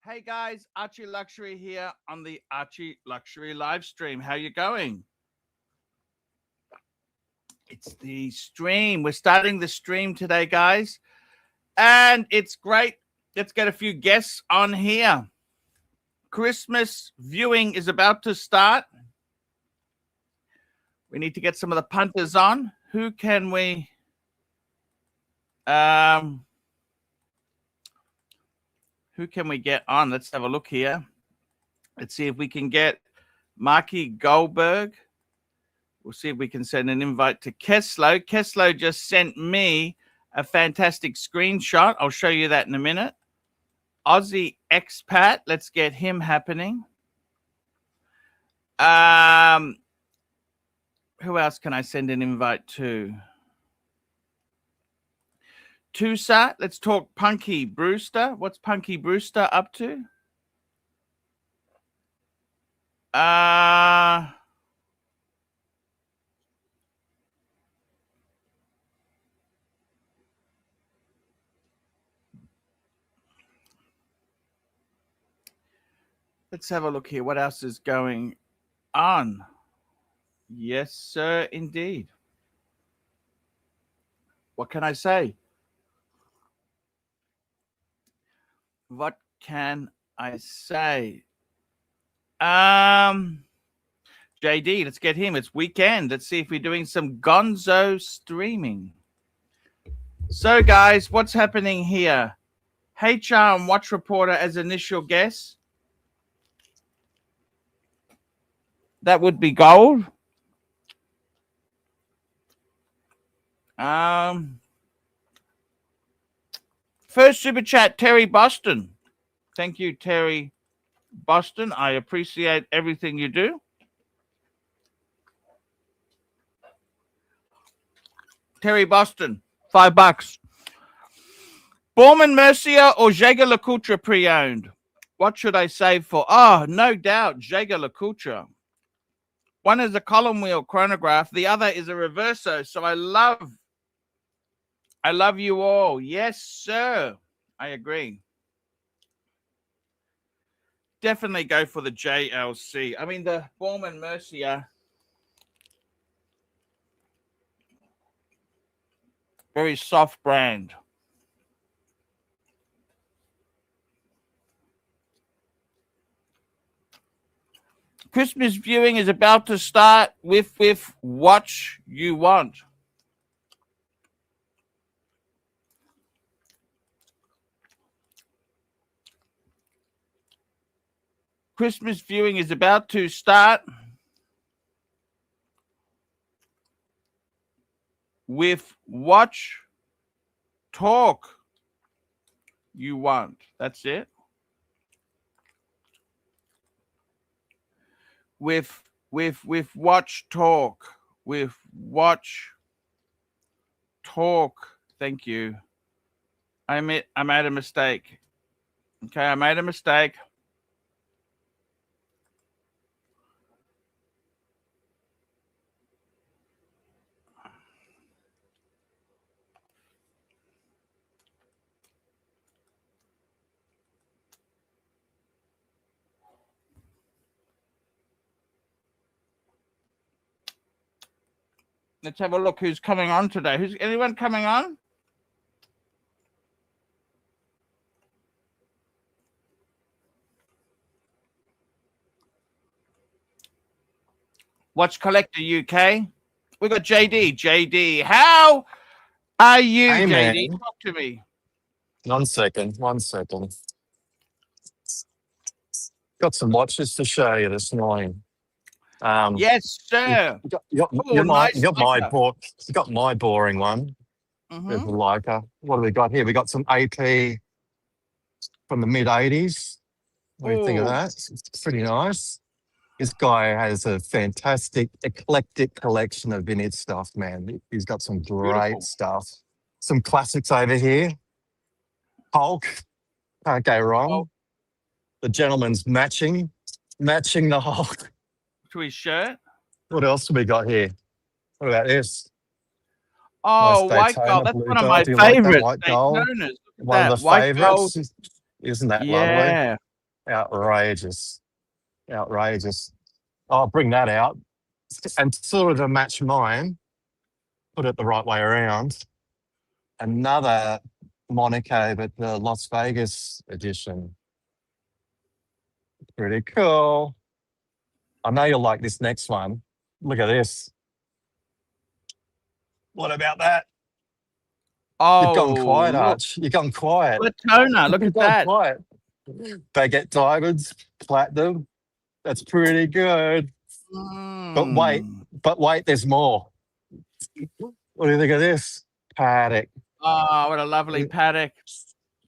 Hey guys, Archie Luxury here on the Archie Luxury live stream. How you going? It's the stream. We're starting the stream today, guys. And it's great. Let's get a few guests on here. Christmas viewing is about to start. We need to get some of the punters on. Who can we get on? Let's have a look here. Let's see if we can get Marky Goldberg. We'll see if we can send an invite to Keslo. Keslo just sent me a fantastic screenshot. I'll show you that in a minute. Aussie expat. Let's get him happening. Who else can I send an invite to? Tusa, let's talk Punky Brewster. What's Punky Brewster up to? Let's have a look here. What else is going on? Yes, sir, indeed. What can I say? What can I say? JD, let's get him. It's weekend. Let's see if we're doing some gonzo streaming. So, guys, what's happening here? HR and Watch Reporter as initial guess. That would be gold. First super chat, Terry Boston. Thank you, Terry Boston. I appreciate everything you do. Terry Boston, $5. Borman Mercier or Jaeger LeCoultre pre-owned? What should I save for? Oh, no doubt, Jaeger LeCoultre. One is a column wheel chronograph. The other is a reverso. So I love you all. Yes, sir. I agree. Definitely go for the JLC. I mean, the Borman Mercier. Very soft brand. Christmas viewing is about to start with what you want. Christmas viewing is about to start with watch, talk you want. That's it. With watch, talk. With watch, talk. Thank you. I made a mistake. Okay, I made a mistake. Let's have a look who's coming on today. Who's anyone coming on? Watch Collector UK. We got JD. JD, how are you, Hey, JD? man. Talk to me. 1 second. 1 second. Got some watches to show you this morning. Yes, sir. You Nice got my boring one. There's a Leica. What do we got here? We got some AP from the mid-'80s. What do you think of that? It's pretty nice. This guy has a fantastic, eclectic collection of vintage stuff, man. He's got some great stuff. Some classics over here. Hulk. Can't go wrong. Oh. The gentleman's matching the Hulk. To his shirt. What else have we got here? What about this? Oh, Nice white Daytona gold. That's blue one of gold. my Do you like that favorites. white gold? Daytonas. One of the White favorites. gold. Isn't that Yeah. lovely? Outrageous. Outrageous. I'll bring that out. And sort of to match mine, put it the right way around. Another Monaco, but the Las Vegas edition. Pretty cool. I know you'll like this next one. Look at this. What about that? Oh, You've gone quiet, look. Arch. You've gone quiet. Platona, look You've at gone that. quiet. They get diamonds, platinum. That's pretty good. But wait, there's more. What do you think of this? Paddock. Oh, what a lovely paddock.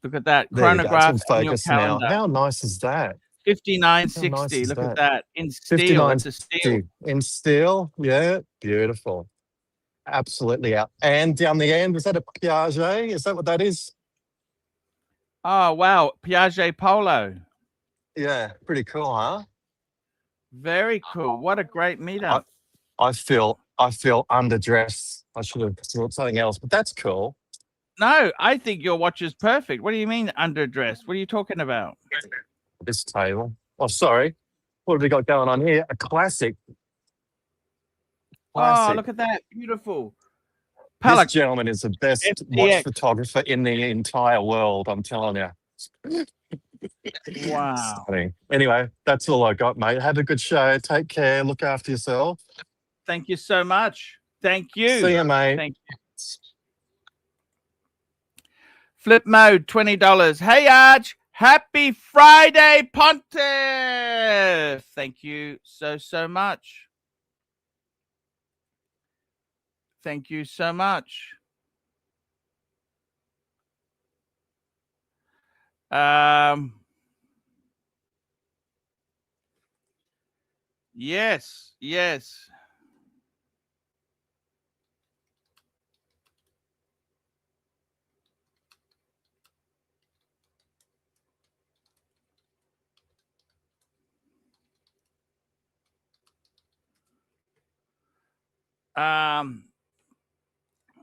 Look at that. There you go. It's Chronograph in on your focus now. calendar. How nice is that? How nice 5960. is Look at that? that. In steel. 59 It's a steel. in steel. Yeah, beautiful. Absolutely out. And down the end, was that a Piaget? Is that what that is? Oh, wow. Piaget Polo. Yeah, pretty cool, huh? Very cool. What a great meetup. I feel underdressed. I should have thought something else, but that's cool. No, I think your watch is perfect. What do you mean underdressed? What are you talking about? This table. Oh, sorry. What have we got going on here? A classic. Oh, look at that. Beautiful. This gentleman is the best FTX. watch photographer in the entire world, I'm telling you. Wow. Stunning. Anyway, that's all I got, mate. Have a good show. Take care. Look after yourself. Thank you so much. Thank you. See you, mate. Thank you. Flip mode, $20. Hey, Arch. Happy Friday, Pontiff. Thank you so much. Thank you so much. Yes.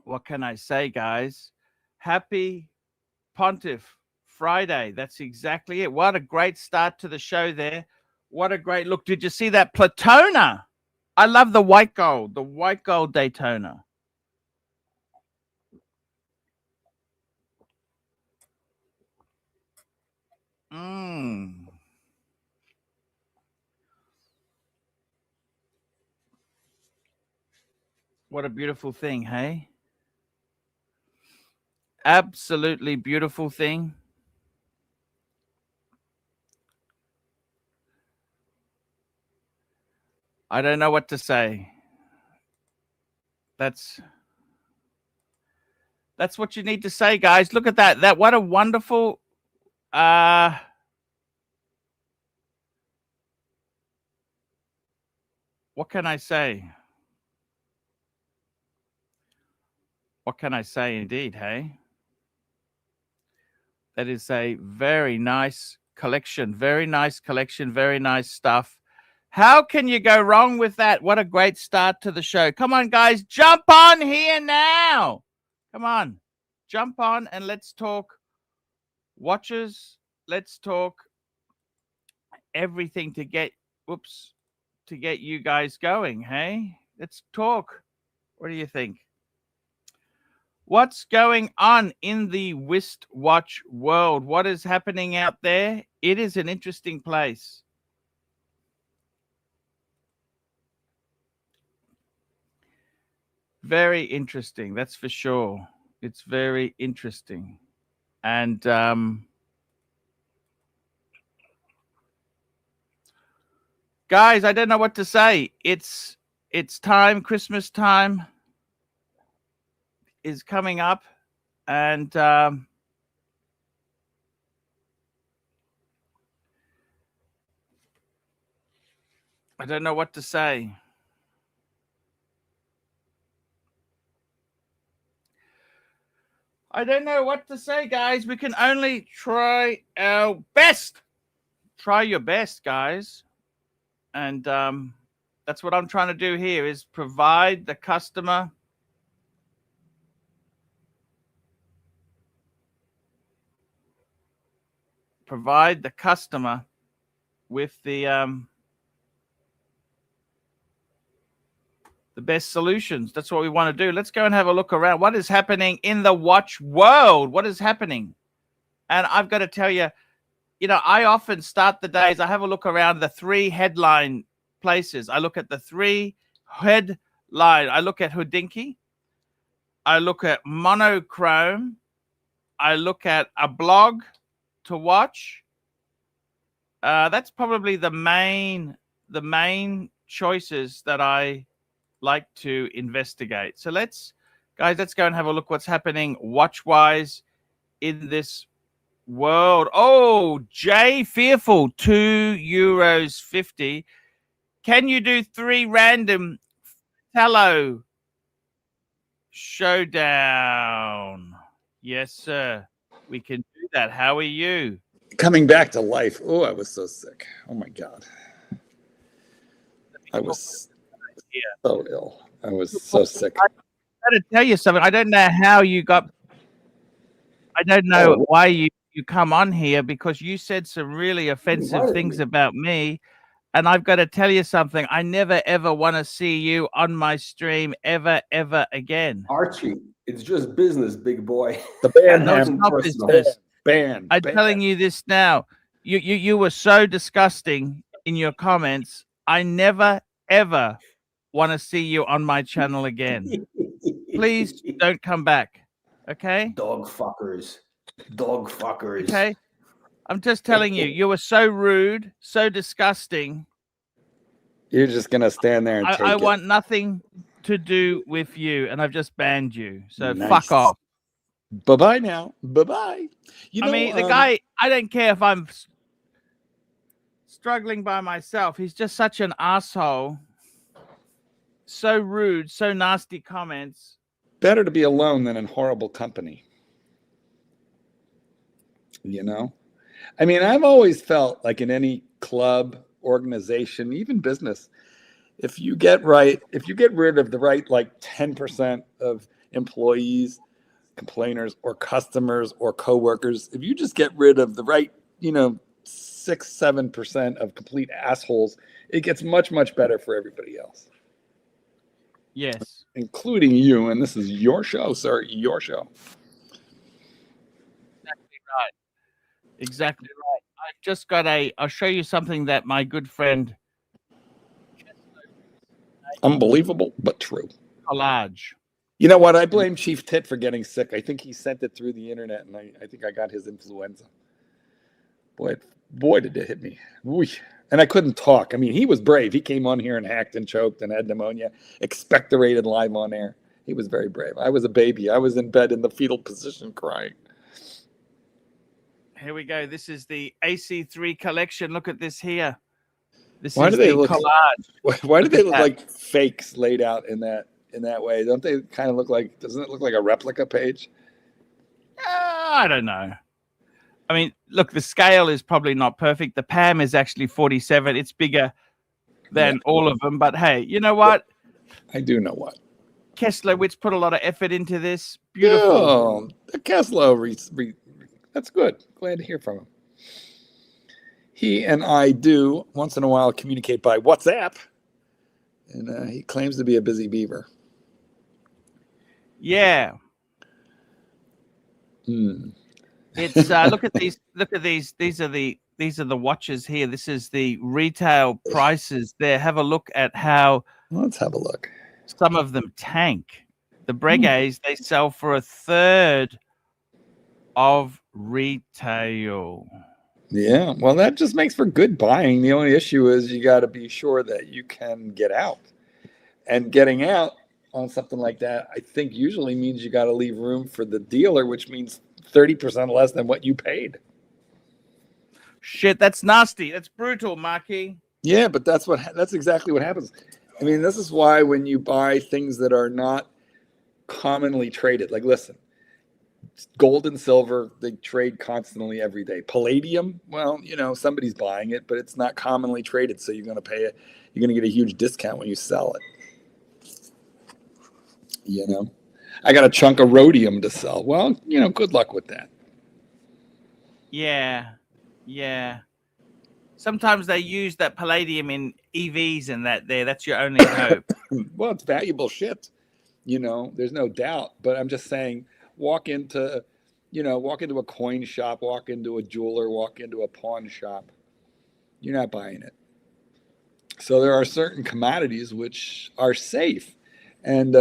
What can I say, guys? Happy Pontiff Friday. That's exactly it. What a great start to the show there. What a great look. Did you see that Platona? I love the white gold Daytona. What a beautiful thing, hey? Absolutely beautiful thing. I don't know what to say. That's what you need to say, guys. Look at that. What a wonderful what can I say? What can I say indeed, hey? That is a very nice collection. Very nice collection. Very nice stuff. How can you go wrong with that? What a great start to the show. Come on, guys. Jump on here now. Come on. Jump on and let's talk watches. Let's talk everything to get, to get you guys going, hey? Let's talk. What do you think? What's going on in the wristwatch world? What is happening out there? It is an interesting place. Very interesting, that's for sure. It's very interesting. And guys, I don't know what to say. It's time. Christmas time is coming up, and I don't know what to say. I don't know what to say, guys. We can only try our best. Try your best, guys. And that's what I'm trying to do here, is provide the customer with the best solutions. That's what we want to do. Let's go and have a look around. What is happening in the watch world? What is happening? And I've got to tell you, I often start the days. I have a look around the 3 headline places. I look at the 3 headline. I look at Hodinkee. I look at Monochrome. I look at a blog to watch. That's probably the main choices that I like to investigate. So let's go and have a look what's happening watch-wise in this world. Oh, Jay Fearful, €2.50. Can you do 3 random tallow showdown? Yes, sir. We can do that. How are you? Coming back to life. Oh, I was so sick. Oh my God. I was so ill. I was so sick. I got to tell you something. I don't know how you got. I don't know why you come on here, because you said some really offensive things about me. And I've got to tell you something. I never, ever want to see you on my stream ever, ever again. Archie, it's just business, big boy. The band, No, it's not business. Band. I'm telling you this now. You were so disgusting in your comments. I never, ever want to see you on my channel again. Please don't come back. Okay? Dog fuckers. Okay? I'm just telling you, you were so rude, so disgusting. You're just going to stand there and take I it. want nothing to do with you, and I've just banned you. So Nice. fuck off. Bye-bye now. Bye-bye. I mean, the guy, I don't care if I'm struggling by myself. He's just such an asshole. So rude, so nasty comments. Better to be alone than in horrible company. I mean, I've always felt like in any club, organization, even business, if you get rid of the right, like 10% of employees, complainers, or customers or coworkers, if you just get rid of the right, 6-7% of complete assholes, it gets much, much better for everybody else. Yes. Including you. And this is your show, sir. Your show. Exactly right. Exactly right. I've just got I'll show you something that my good friend. Unbelievable, but true. Collage. You know what? I blame Chief Tit for getting sick. I think he sent it through the internet, and I think I got his influenza. Boy, did it hit me. Whee. And I couldn't talk. I mean, he was brave. He came on here and hacked and choked and had pneumonia, expectorated live on air. He was very brave. I was a baby. I was in bed in the fetal position crying. Here we go. This is the AC3 collection. Look at this here. Why do they look collage. Why do they look like fakes laid out in that way? Don't they kind of look like? Doesn't it look like a replica page? I don't know. I mean, look, the scale is probably not perfect. The PAM is actually 47. It's bigger than all of them. But hey, you know what? I do know what. Kesslowitz put a lot of effort into this. Beautiful. Oh, the Kessler. That's good. Glad to hear from him. He and I do once in a while communicate by WhatsApp, and he claims to be a busy beaver. Yeah. It's look at these. Look at these. These are the watches here. This is the retail prices there. Have a look at how. Let's have a look. Some of them tank. The Breguets, they sell for a third of retail. Yeah, well, that just makes for good buying. The only issue is you got to be sure that you can get out. And getting out on something like that, I think usually means you got to leave room for the dealer, which means 30% less than what you paid. Shit, that's nasty. That's brutal, Marky. Yeah, but that's exactly what happens. I mean, this is why when you buy things that are not commonly traded, like listen, gold and silver, they trade constantly every day. Palladium, well, somebody's buying it, but it's not commonly traded, so you're going to pay it. You're going to get a huge discount when you sell it. I got a chunk of rhodium to sell. Well, good luck with that. Yeah. Sometimes they use that palladium in EVs and that there. That's your only hope. Well, it's valuable shit. You know, there's no doubt. But I'm just saying, walk into a coin shop, walk into a jeweler, walk into a pawn shop. You're not buying it. So there are certain commodities which are safe. And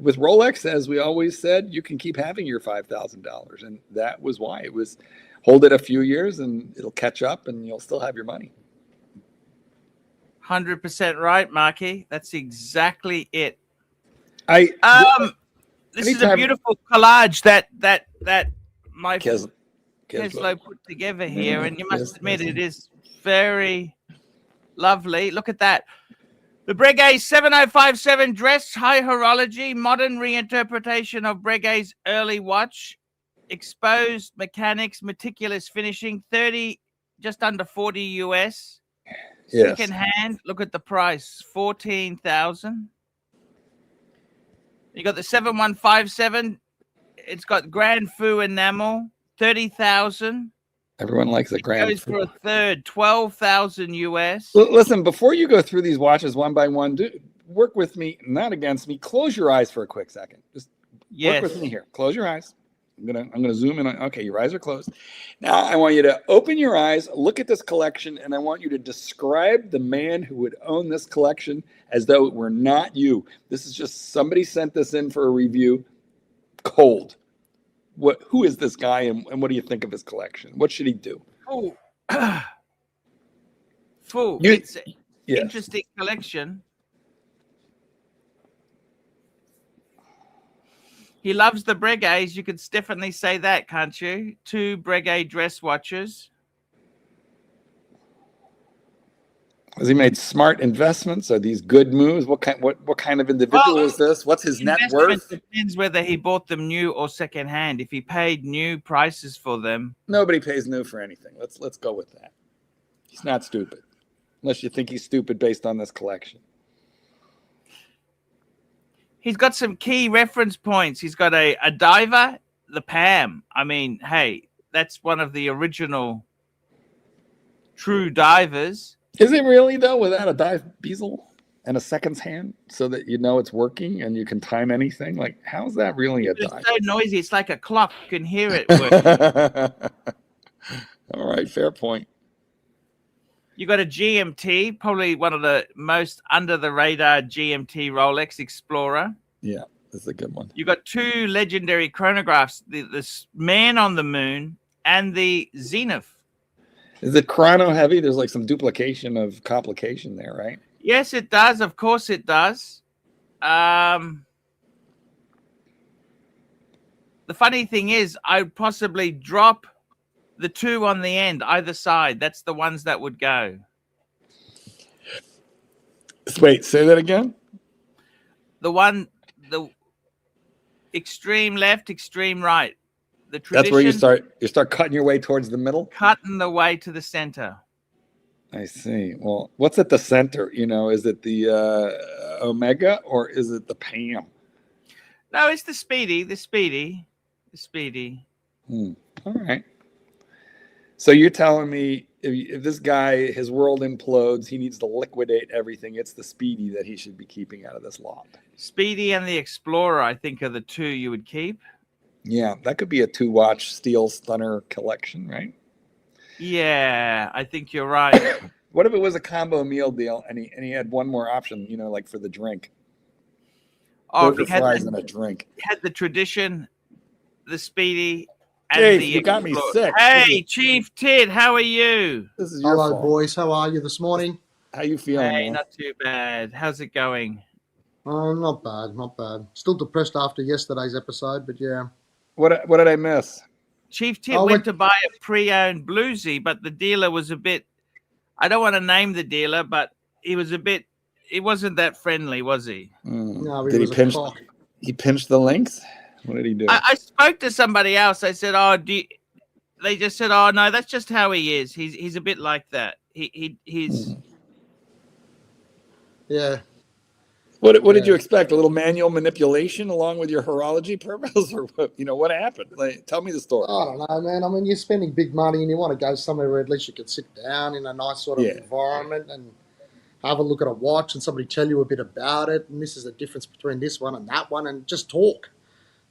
with Rolex, as we always said, you can keep having your $5,000. And that was why. It was hold it a few years and it'll catch up and you'll still have your money. 100% right, Marky. That's exactly it. This is a beautiful collage that my Keslow put together here, and you must admit it is very lovely. Look at that. The Breguet 7057 dress, high horology, modern reinterpretation of Breguet's early watch, exposed mechanics, meticulous finishing, just under 40 US. Yes. Second hand, look at the price, 14,000. You got the 7157. It's got Grand Fu enamel, 30,000. Everyone likes a Grand Goes for a third, 12,000 US. Listen, before you go through these watches one by one, work with me, not against me. Close your eyes for a quick second. Just work with me here. Close your eyes. I'm gonna zoom in on. Okay, your eyes are closed. Now I want you to open your eyes, look at this collection, and I want you to describe the man who would own this collection as though it were not you. This is just somebody sent this in for a review. Cold. Who is this guy, and what do you think of his collection? What should he do? Oh, full. Yes. Interesting collection. He loves the Breguets. You could definitely say that, can't you? 2 Breguet dress watches. Has he made smart investments? Are these good moves? What kind of individual is this? What's his net worth? Depends whether he bought them new or second hand. If he paid new prices for them, nobody pays new for anything. Let's go with that. He's not stupid, unless you think he's stupid based on this collection. He's got some key reference points. He's got a diver, the Pam. I mean, hey, that's one of the original true divers. Is it really, though, without a dive bezel and a seconds hand so that you know it's working and you can time anything? Like, how's that really a dive? It's so noisy. It's like a clock. You can hear it working. All right, fair point. You got a GMT, probably one of the most under-the-radar GMT Rolex Explorer. Yeah, that's a good one. You got 2 legendary chronographs, this Man on the Moon and the Zenith. Is it chrono heavy? There's like some duplication of complication there, right? Yes, it does. Of course it does. The funny thing is, I'd possibly drop the 2 on the end, either side. That's the ones that would go. Wait, say that again? The extreme left, extreme right. The tradition, that's where you start cutting your way towards the middle? Cutting the way to the center. I see. Well, what's at the center? Is it the Omega or is it the Pam? No, it's the Speedy. All right. So you're telling me if this guy, his world implodes, he needs to liquidate everything. It's the Speedy that he should be keeping out of this lot. Speedy and the Explorer, I think, are the 2 you would keep. Yeah, that could be a 2-watch steel stunner collection, right? Yeah, I think you're right. What if it was a combo meal deal and he had one more option, like for the drink? Oh, burger fries and a drink. He had the tradition, the Speedy, and Dave, the you got me sick. Hey, Chief Tid, how are you? This is your Hello, fault. boys. How are you this morning? How you feeling? Hey, man? not too bad. How's it going? Oh, not bad. Still depressed after yesterday's episode, but yeah. What did I miss? Chief Tid went to buy a pre-owned bluesy, but the dealer was a bit, I don't want to name the dealer, but he wasn't that friendly, was he? No, did he pinch the links? What did he do? I spoke to somebody else. I said, they just said, oh, no, that's just how he is. He's a bit like that. He's. Yeah. What did Yeah. you expect? A little manual manipulation along with your horology purpose, or what? What happened? Like, tell me the story. I don't know, man. I mean, you're spending big money and you want to go somewhere where at least you can sit down in a nice sort of Yeah. environment and have a look at a watch and somebody tell you a bit about it. And this is the difference between this one and that one, and just talk.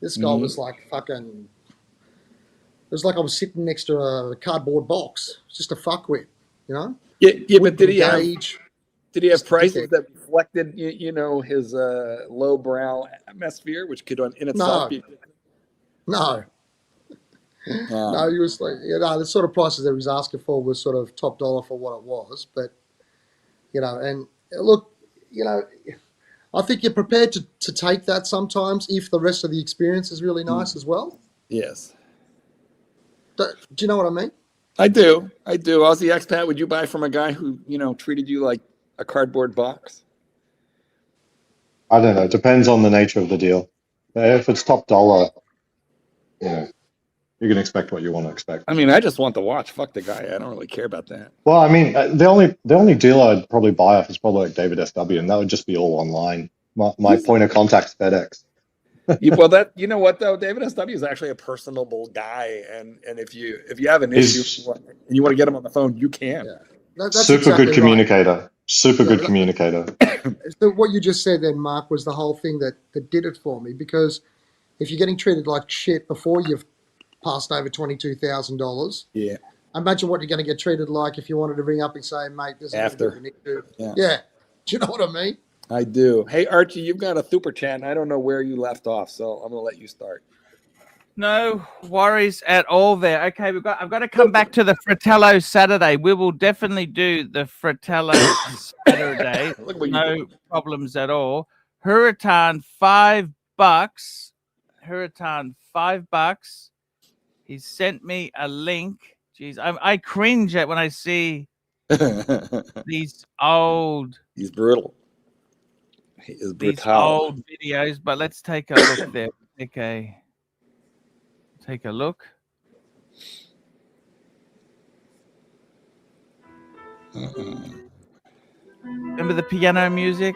This guy was like fucking. It was like I was sitting next to a cardboard box, just a fuckwit, you know. Yeah, but did he have prices dickhead. that reflected, his lowbrow atmosphere, which could in itself be? No. No, he was like, the sort of prices that he was asking for was sort of top dollar for what it was. But, and look, I think you're prepared to take that sometimes if the rest of the experience is really nice as well. Yes. Do you know what I mean? I do. Aussie expat, would you buy from a guy who, treated you like a cardboard box? I don't know. It depends on the nature of the deal. If it's top dollar, you can expect what you want to expect. I mean, I just want the watch. Fuck the guy. I don't really care about that. Well, I mean, the only deal I'd probably buy off is probably like David SW, and that would just be all online. My point of contact is FedEx. Well, you know what though, David SW is actually a personable guy, and if you have an issue and you want to get him on the phone, you can. Yeah. That's Super exactly good communicator. Super good communicator. So what you just said then, Mark, was the whole thing that did it for me, because if you're getting treated like shit before you've passed over $22,000, yeah, imagine what you're going to get treated like if you wanted to ring up and say, mate, this is after. what you need to do. Yeah. Do you know what I mean? I do. Hey, Archie, you've got a super chat, and I don't know where you left off, so I'm going to let you start. No worries at all there. Okay, I've got to come back to the Fratello Saturday. We will definitely do the Fratello Saturday. No problems at all. Huracan, $5. Huracan, $5. He sent me a link. Jeez, I cringe at when I see these old. He's brutal. He is brutal. These old videos, but let's take a look there. Okay. Take a look. Remember the piano music?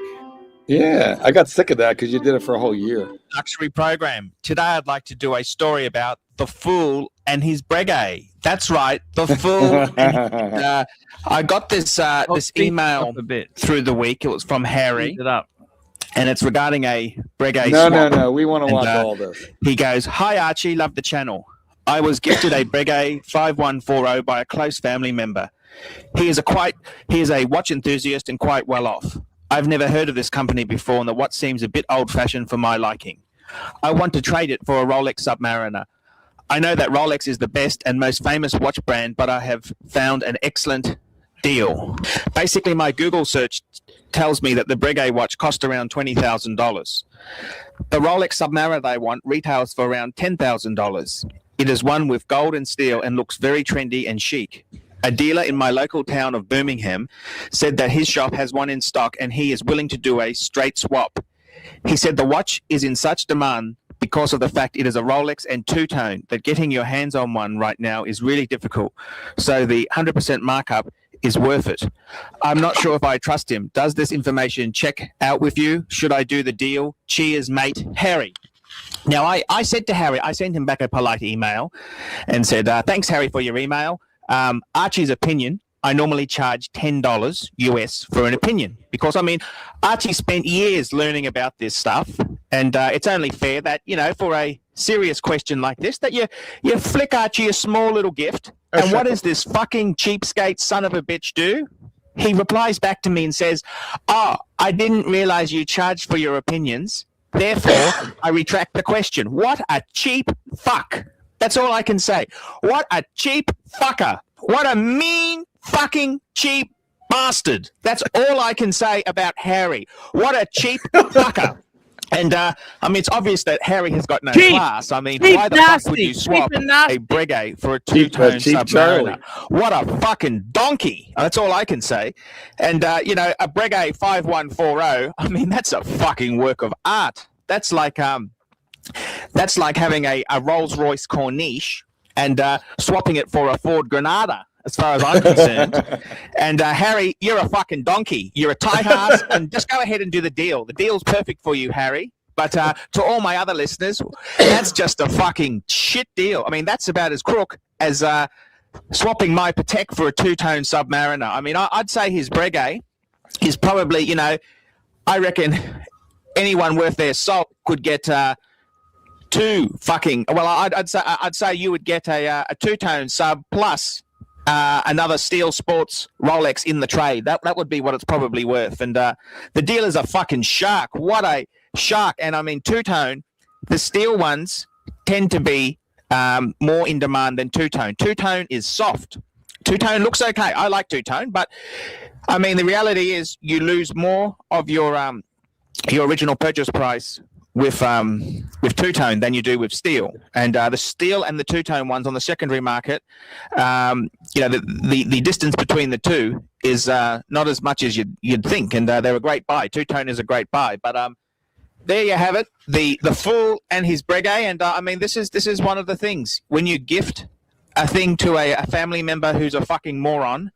Yeah, I got sick of that because you did it for a whole year. Luxury program. Today I'd like to do a story about the fool and his breguet. That's right, the fool. I got this email through the week. It was from Harry. And it's regarding a breguet swap. No. We want to watch all this. He goes, "Hi Archie, love the channel. I was gifted a breguet 5140 by a close family member. He is a watch enthusiast and quite well off. I've never heard of this company before, and the watch seems a bit old-fashioned for my liking. I want to trade it for a Rolex Submariner. I know that Rolex is the best and most famous watch brand, but I have found an excellent deal. Basically, my Google search tells me that the breguet watch cost around $20,000. The Rolex Submariner they want retails for around $10,000. It is one with gold and steel and looks very trendy and chic. A dealer in my local town of Birmingham said that his shop has one in stock and he is willing to do a straight swap. He said the watch is in such demand because of the fact it is a Rolex and two-tone that getting your hands on one right now is really difficult. So the 100% markup is worth it. I'm not sure if I trust him. Does this information check out with you? Should I do the deal? Cheers, mate. Harry." Now, I said to Harry, I sent him back a polite email and said, "Thanks, Harry, for your email. Archie's opinion, I normally charge $10 US for an opinion because, I mean, Archie spent years learning about this stuff, and it's only fair that, for a serious question like this, that you flick Archie a small little gift. And what does this fucking cheapskate son of a bitch do? He replies back to me and says, "Oh, I didn't realize you charged for your opinions. Therefore, I retract the question." What a cheap fuck. That's all I can say. What a cheap fucker. What a mean fucking cheap bastard. That's all I can say about Harry. What a cheap fucker. And, I mean, it's obvious that Harry has got no class. I mean, why the fuck would you swap a breguet for a two-tone Submariner? What a fucking donkey. That's all I can say. And, a breguet 5140, I mean, that's a fucking work of art. That's like having a Rolls-Royce Corniche and swapping it for a Ford Granada. as far as I'm concerned. And Harry, you're a fucking donkey. You're a tight ass, and just go ahead and do the deal. The deal's perfect for you, Harry. But to all my other listeners, that's just a fucking shit deal. I mean, that's about as crook as swapping my Patek for a two-tone Submariner. I mean, I'd say his Breguet is probably, you know, I reckon anyone worth their salt could get two fucking. Well, I'd say you would get a two-tone Sub plus another Steel Sports Rolex in the trade. That would be what it's probably worth. And the deal is a fucking shark. What a shark! And I mean, two-tone, the steel ones tend to be more in demand than two-tone. Two-tone is soft. Two-tone looks okay. I like two-tone, but I mean, the reality is you lose more of your original purchase price with two-tone than you do with steel. And the steel and the two-tone ones on the secondary market, you know, the distance between the two is not as much as you'd think, and they're a great buy. Two-tone is a great buy, but there you have it, the Fool and his Breguet. And I mean, this is one of the things when you gift a thing to a family member who's a fucking moron.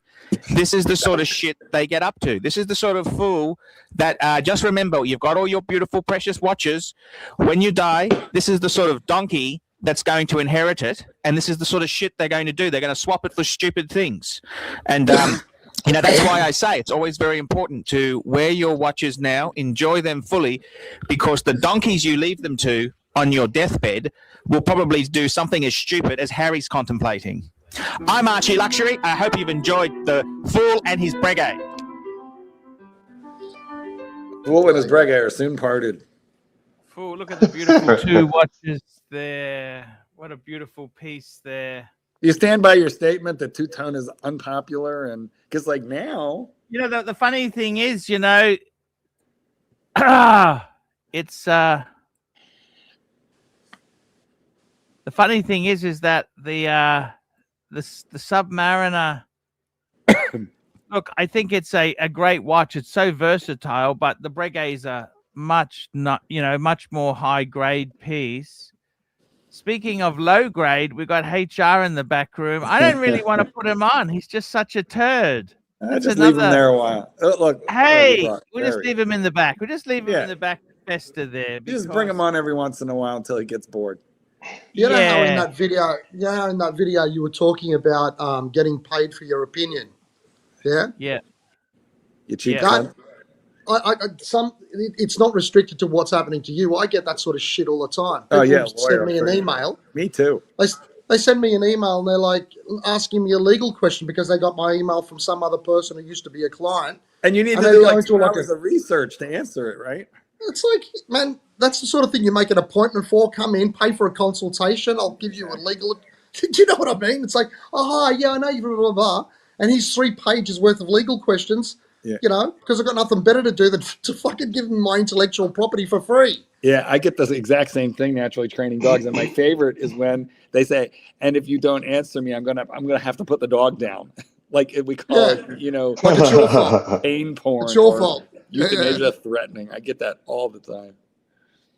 This is the sort of shit they get up to. This is the sort of fool that just remember, you've got all your beautiful, precious watches. When you die, this is the sort of donkey that's going to inherit it, and this is the sort of shit they're going to do. They're going to swap it for stupid things. And you know, that's why I say it's always very important to wear your watches now, enjoy them fully, because the donkeys you leave them to on your deathbed will probably do something as stupid as Harry's contemplating. I'm ArchieLuxury. I hope you've enjoyed the Fool and his Breguet. Fool and his Breguet are soon parted. Fool, look at the beautiful two watches there. What a beautiful piece there. You stand by your statement that two-tone is unpopular, and because like now, you know, the funny thing is, you know, it's the funny thing is that the Submariner. Look, I think it's a great watch. It's so versatile, but the Breguets are much more high grade piece. Speaking of low grade, we've got HR in the back room. I don't really want to put him on. He's just such a turd. Just leave him there a while. Look, hey, we'll just leave him in the back. We'll just leave him in the back, fester there. Just bring him on every once in a while until he gets bored. You know how in that video, you were talking about getting paid for your opinion. Yeah. Yeah. You cheap it's not restricted to what's happening to you. I get that sort of shit all the time. People send me an email. Me too. They send me an email and they're like asking me a legal question because they got my email from some other person who used to be a client. And you need to do like 2 hours of research to answer it, right? It's like, man, that's the sort of thing you make an appointment for. Come in, pay for a consultation. I'll give you a legal. Do you know what I mean? It's like, oh, hi, yeah, I know you, blah, blah, blah. And here's 3 pages worth of legal questions. Yeah. You know, because I've got nothing better to do than to fucking give them my intellectual property for free. Yeah, I get the exact same thing naturally training dogs. And my favorite is when they say, and if you don't answer me, I'm gonna have to put the dog down. Like we call it, you know, like it's your fault. Pain porn. It's your fault. Euthanasia threatening. I get that all the time.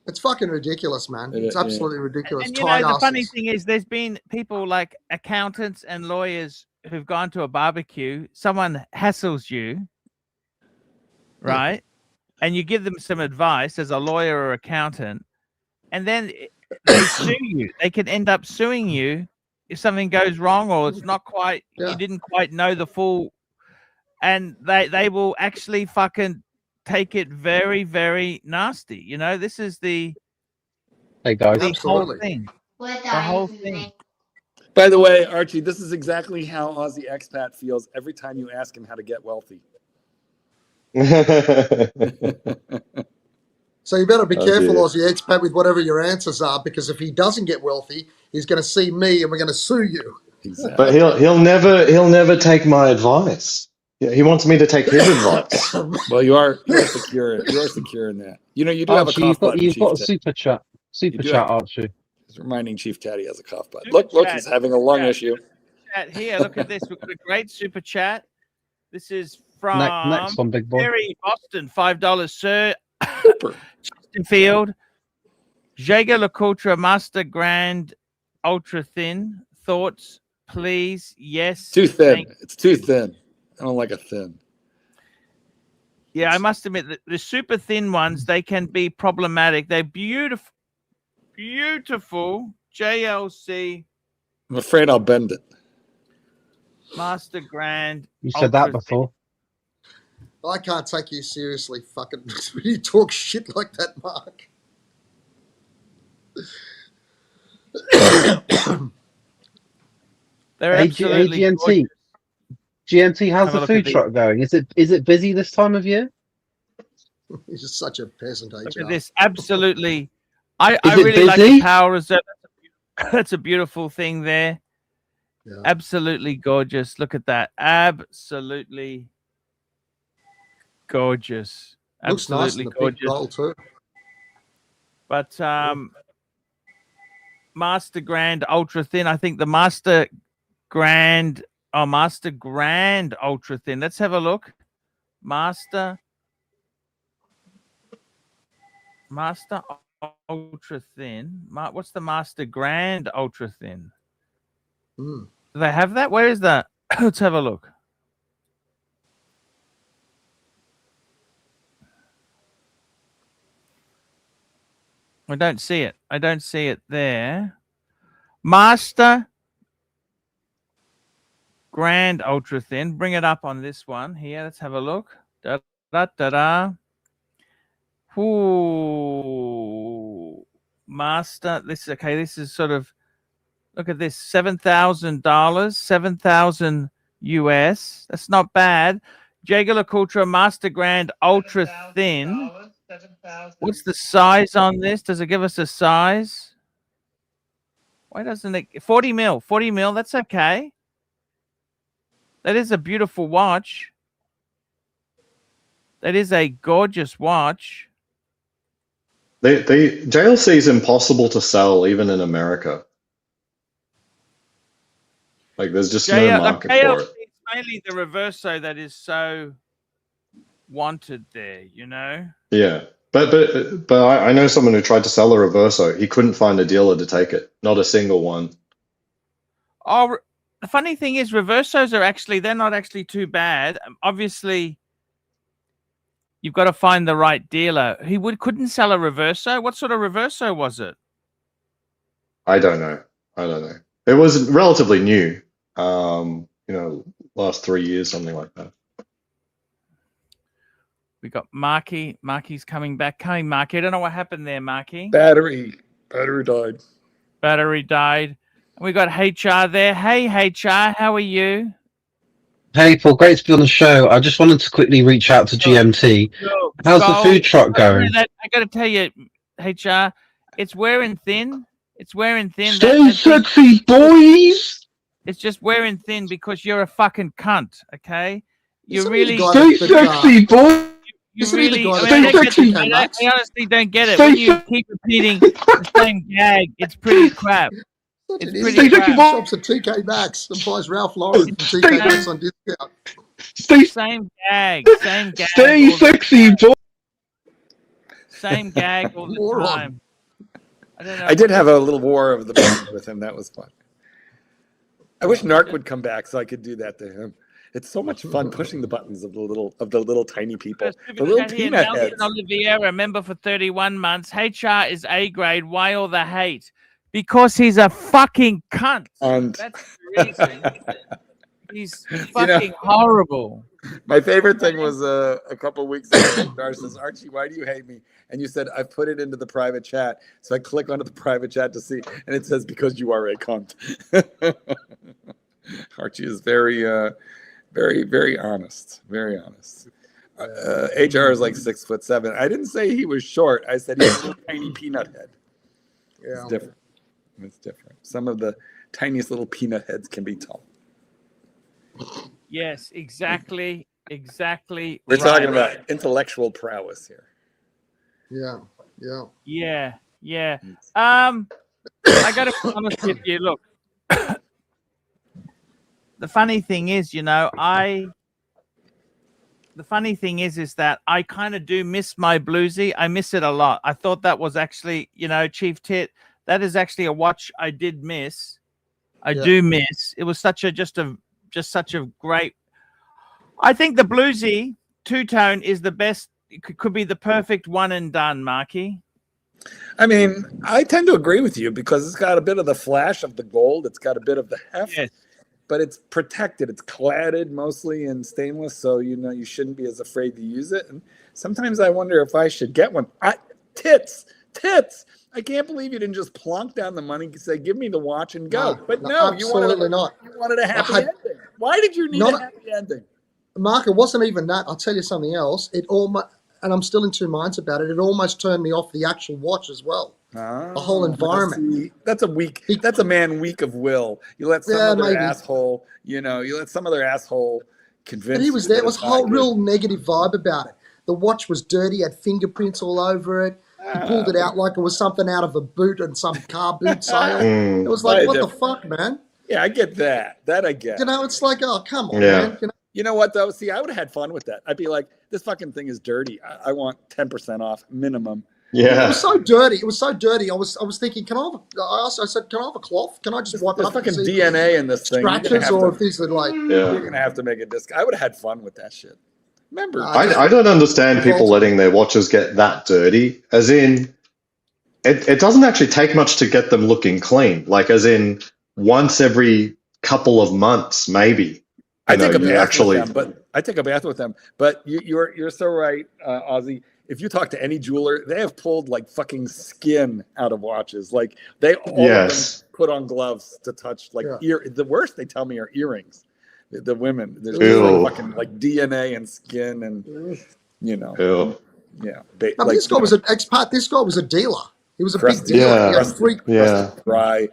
It's fucking ridiculous, man. It's absolutely ridiculous. And you know, the funny thing is there's been people like accountants and lawyers who've gone to a barbecue. Someone hassles you. Right, and you give them some advice as a lawyer or accountant, and then they sue you. They could end up suing you if something goes wrong or it's not quite. You didn't quite know the full, and they will actually fucking take it very, very nasty. You know, this is the whole thing. The whole thing. By the way, Archie, this is exactly how Aussie expat feels every time you ask him how to get wealthy. So you better be careful, Aussie expat, with whatever your answers are, because if he doesn't get wealthy, he's going to see me and we're going to sue you. Exactly. But he'll never take my advice. He wants me to take his advice. Well, you're secure. You're secure in that. You know, you do have a cough button. You've got a super chat. Super chat, Archie. He's reminding Chief Chat he has a cough button. Look, he's having a lung issue. Chat here, look at this. We've got a great super chat. This is from next one, big boy. Barry Boston, $5, sir. Super. Chesterfield, Jaeger LeCoultre Master Grand Ultra Thin. Thoughts? please. Yes. Too thin. Thank- It's too thin. I don't like a thin. Yeah, I must admit that the super thin ones, they can be problematic. They're beautiful, beautiful JLC I'm afraid I'll bend it. Master Grand. You said that Ultra before. I can't take you seriously, fucking. When you talk shit like that, Mark. They're absolutely GMT. gorgeous. GMT, how's Have a the look food at these. truck going? Is it busy this time of year? He's just such a peasant, HR. Look at this. Absolutely. I Is it really like busy? the power reserve. That's a beautiful thing there. Yeah. Absolutely gorgeous. Look at that. Absolutely gorgeous. Looks nice Absolutely in the gorgeous. big roll too. But Master Grand Ultra Thin. I think the Master Grand Ultra Thin. Let's have a look. Master Ultra Thin. What's the Master Grand Ultra Thin? Mm. Do they have that? Where is that? Let's have a look. I don't see it. I don't see it there. Master Grand Ultra Thin. Bring it up on this one here. Let's have a look. Da da da da. Ooh. Master. This is okay. This is sort of. Look at this. $7,000. $7,000 US. That's not bad. Jaguar Ultra Master Grand Ultra Thin. What's the size on this? Does it give us a size? Why doesn't it? 40 mil. 40 mil. That's okay. That is a beautiful watch. That is a gorgeous watch. The JLC is impossible to sell even in America. Like there's just no market for it. It's mainly the Reverso that is so wanted there, you know? Yeah. But I know someone who tried to sell a Reverso. He couldn't find a dealer to take it. Not a single one. Oh, the funny thing is Reversos are actually, they're not actually too bad. Obviously, you've got to find the right dealer. He couldn't sell a Reverso. What sort of Reverso was it? I don't know. It was relatively new. Last 3 years, something like that. We got Marky. Marky's coming back. Coming, Marky. I don't know what happened there, Marky. Battery died. Battery died. And we got HR there. Hey, HR, how are you? Hey, Paul, great to be on the show. I just wanted to quickly reach out to GMT. How's the food truck going? I got to tell you, HR, it's wearing thin. It's wearing thin. Stay sexy, boys! It's just wearing thin because you're a fucking cunt, okay? You really... Stay sexy, boy! You really... Stay sexy! I honestly don't get it. When you keep repeating the same gag, it's pretty crap. It's pretty crap. Shops at TK Maxx and buys Ralph Lauren from TK Maxx on discount. Same gag. Same gag. Stay sexy, boy! Same gag all the time. I don't know. I did have a little war of the buttons with him. That was fun. I wish Narc would come back so I could do that to him. It's so much fun pushing the buttons of the little tiny people, the little peanut heads. Oliveira, member for 31 months. HR is A grade. Why all the hate? Because he's a fucking cunt. That's the reason. He's fucking horrible. My favorite thing was a couple of weeks ago. Dar says, "Archie, why do you hate me?" And you said, "I put it into the private chat." So I click onto the private chat to see, and it says, "Because you are a cunt." Archie is very, very honest. Very honest. HR is like 6'7". I didn't say he was short. I said he was a tiny peanut head. Yeah. It's different. It's different. Some of the tiniest little peanut heads can be tall. Yes, exactly. We're talking about intellectual prowess here. Yeah. I got to be honest with you. Look, the funny thing is, the funny thing is that I kind of do miss my bluesy. I miss it a lot. I thought that was actually, Chief Tit, that is actually a watch I did miss. I do miss. It was such a great. I think the bluesy two-tone is the best. It could be the perfect one and done, Marky. I mean, I tend to agree with you because it's got a bit of the flash of the gold. It's got a bit of the heft, but it's protected. It's cladded mostly in stainless, so you shouldn't be as afraid to use it. And sometimes I wonder if I should get one. Tits. I can't believe you didn't just plonk down the money and say, "Give me the watch and go." But no, absolutely not. You wanted a happy ending. Why did you need a happy ending? Mark, it wasn't even that. I'll tell you something else. It almost, and I'm still in two minds about it. It almost turned me off the actual watch as well. The whole environment. That's a man weak of will. You let some other asshole, you let some other asshole convince. But he was there. It was a whole real negative vibe about it. The watch was dirty, had fingerprints all over it. He pulled it out like it was something out of a boot and some car boot sale. It was like, what the fuck, man? Yeah, I get that. That I get. It's like, oh, come on, man. You know what, though? See, I would have had fun with that. I'd be like, this fucking thing is dirty. I want 10% off minimum. Yeah. It was so dirty. It was so dirty. I was thinking, I said, can I have a cloth? Can I just wipe There's up fucking DNA in this thing. Scratches or if these are like... You're going to have to make a disc. I would have had fun with that shit. Remember? I don't understand people letting their watches get that dirty. As in, it doesn't actually take much to get them looking clean. Like, as in, once every couple of months, maybe. I take a bath with them, but you're so right, Ozzy. If you talk to any jeweler, they have pulled like fucking skin out of watches. Like they all put on gloves to touch like the worst they tell me are earrings. The women, there's like fucking like DNA and skin and this guy was an expat. This guy was a dealer. He was a big dealer.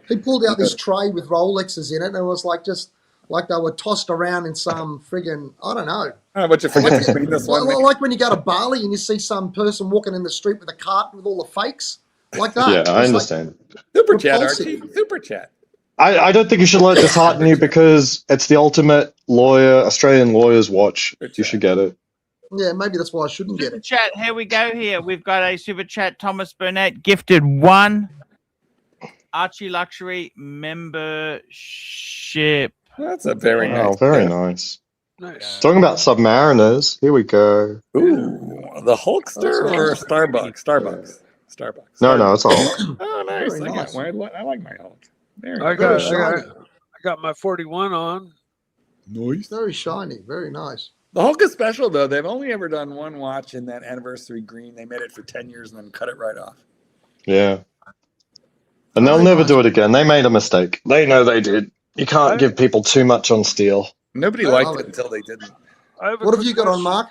He pulled out this tray with Rolexes in it, and it was like like they were tossed around in some friggin', I don't know. Like when you go to Bali and you see some person walking in the street with a cart with all the fakes, like that. Yeah, I understand. Super chat, Archie. Super chat. I don't think you should let it dishearten you because it's the ultimate Australian lawyer's watch. You should get it. Yeah, maybe that's why I shouldn't get it. Chat, here we go. We've got a super chat. Thomas Burnett gifted 1 ArchieLuxury membership. That's a very nice. Very nice. Nice. Talking about Submariners, here we go. Ooh, the Hulkster or Starbucks? No, it's a Hulk. Oh, nice. I like my Hulk. I got my 41 on. Nice. Very shiny. Very nice. The Hulk is special, though. They've only ever done one watch in that anniversary green. They made it for 10 years and then cut it right off. Yeah. And they'll never do it again. They made a mistake. They know they did. You can't give people too much on steel. Nobody liked it until they didn't. What have you got on, Mark?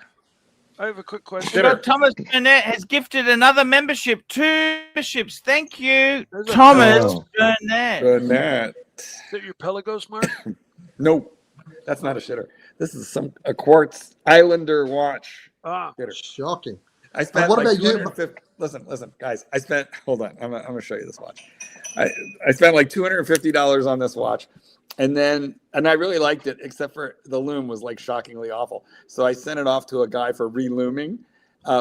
I have a quick question. Thomas Burnett has gifted another membership. 2 memberships. Thank you, Thomas Burnett. Is that your Pelagos, Mark? Nope. That's not a shitter. This is a quartz Islander watch. Shocking. I spent what about you? Listen, guys. Hold on. I'm gonna show you this watch. I spent like $250 on this watch, and I really liked it, except for the loom was like shockingly awful. So I sent it off to a guy for relooming,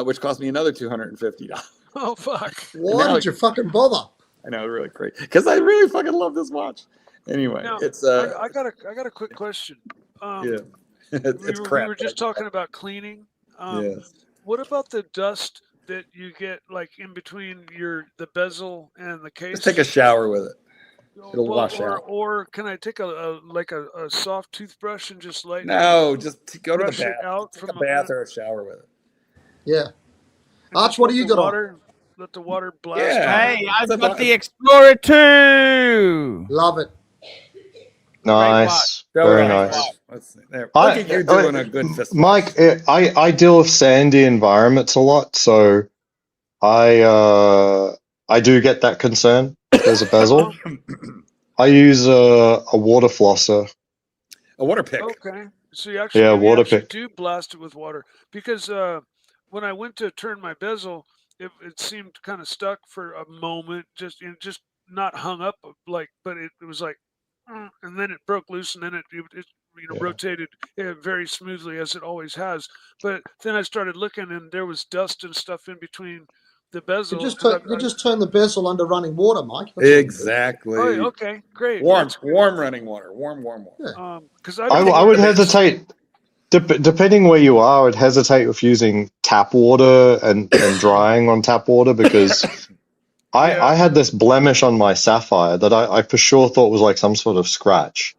which cost me another $250. Oh fuck! Why did you fucking bother? I know, really great, because I really fucking love this watch. Anyway, now, it's I got a quick question. It's crap. We were just talking about cleaning. Yes. What about the dust that you get like in between the bezel and the case? Just take a shower with it. It'll wash out. Or can I take a soft toothbrush and just lightly? No, just go to the brush it bath. out Take from a bath or a shower with it. Yeah. Arch, what do you got on? Let the water blast. Yeah. Hey, I've got the Explorer 2. Love it. Nice. Very nice. Let's see. There. Look at you doing a good fist. Mike, I deal with sandy environments a lot, so I do get that concern. There's a bezel. I use a water flosser. A water pick. Okay. So you actually, water pick. Do blast it with water. Because when I went to turn my bezel, it seemed kind of stuck for a moment, just not hung up but it was like, and then it broke loose, and then it rotated very smoothly as it always has. But then I started looking, and there was dust and stuff in between the bezel. You just turn the bezel under running water, Mike. That's Exactly. Oh, okay, great. Warm running water. Warm water. Yeah. Because I would hesitate, depending where you are, I'd hesitate with using tap water and drying on tap water because I had this blemish on my Sapphire that I for sure thought was like some sort of scratch.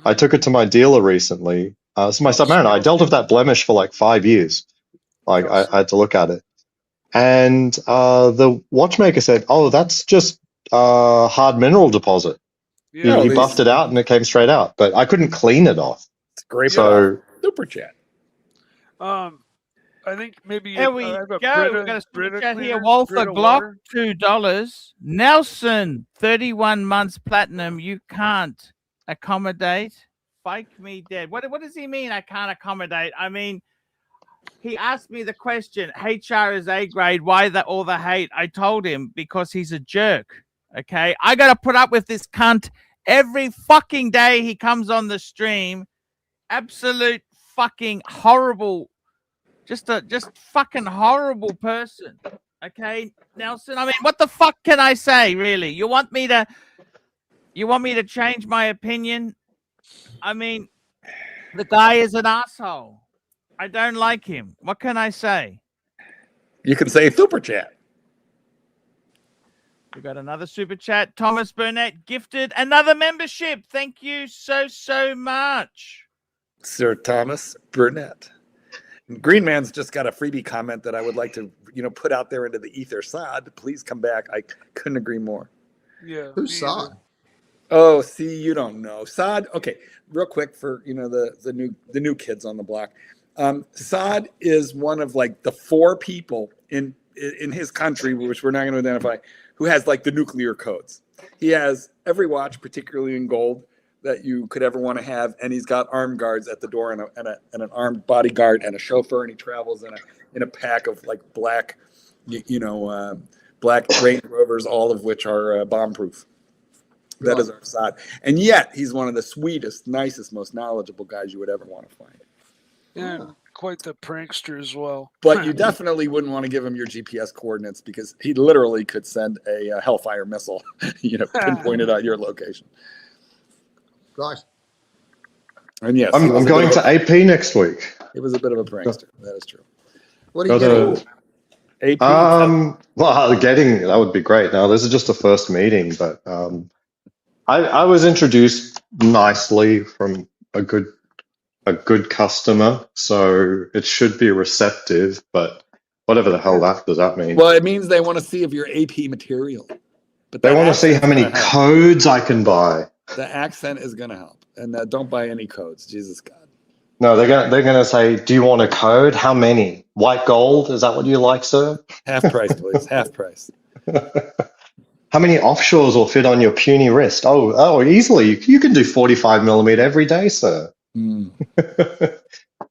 I took it to my dealer recently. So my Submariner, I dealt with that blemish for like 5 years. Like I had to look at it. And the watchmaker said, "Oh, that's just hard mineral deposit." Yeah, he buffed it out and it came straight out, but I couldn't clean it off. It's great. So super chat. I think maybe here we go. We've got a super chat here. Walter Glock, $2. Nelson, 31 months platinum. You can't accommodate. Fake me dead. What does he mean? I can't accommodate. I mean, he asked me the question, HR is A grade. Why all the hate? I told him because he's a jerk. Okay. I got to put up with this cunt every fucking day he comes on the stream. Absolute fucking horrible. Just fucking horrible person. Okay, Nelson. I mean, what the fuck can I say, really? You want me to change my opinion? I mean, the guy is an asshole. I don't like him. What can I say? You can say super chat. We got another super chat. Thomas Burnett gifted another membership. Thank you so much, Sir Thomas Burnett. Green Man's just got a freebie comment that I would like to, put out there into the ether. Sod, please come back. I couldn't agree more. Yeah. Who's Sod? Oh, see, you don't know. Sod, okay, real quick for, the new kids on the block. Sod is one of like the 4 people in his country, which we're not going to identify, who has like the nuclear codes. He has every watch, particularly in gold, that you could ever want to have, and he's got armed guards at the door and an armed bodyguard and a chauffeur, and he travels in a pack of like black Range Rovers, all of which are bomb-proof. That is our Sod. And yet he's one of the sweetest, nicest, most knowledgeable guys you would ever want to find. Yeah, quite the prankster as well. But you definitely wouldn't want to give him your GPS coordinates because he literally could send a Hellfire missile, pinpointed at your location. Right. And yes, I'm going to AP next week. It was a bit of a prankster. That is true. What are you getting? AP. Well, that would be great. Now, this is just the first meeting, but I was introduced nicely from a good customer, so it should be receptive, but whatever the hell does that mean? Well, it means they want to see if you're AP material. But they want to see how many codes I can buy. The accent is going to help. And don't buy any codes. Jesus God. No, they're gonna say, do you want a code? How many? White gold? Is that what you like, sir? Half price, please. Half price. How many offshores will fit on your puny wrist? Oh, easily. You can do 45 millimeter every day, sir.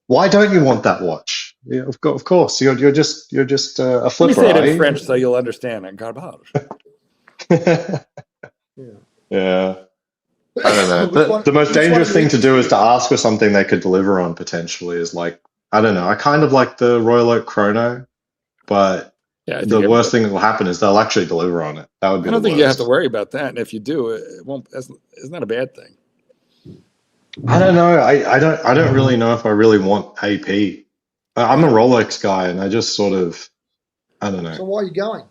Why don't you want that watch? Yeah, of course. You're just a flipper. Let me say it in French so you'll understand it. Garbage. Yeah. I don't know. The most dangerous thing to do is to ask for something they could deliver on potentially is like, I don't know. I kind of like the Royal Oak Chrono, but the worst thing that will happen is they'll actually deliver on it. That would be I don't think you have to worry about that. And if you do, it won't. It's not a bad thing. I don't know. I don't really know if I really want AP. I'm a Rolex guy, and I just sort of, I don't know. So why are you going?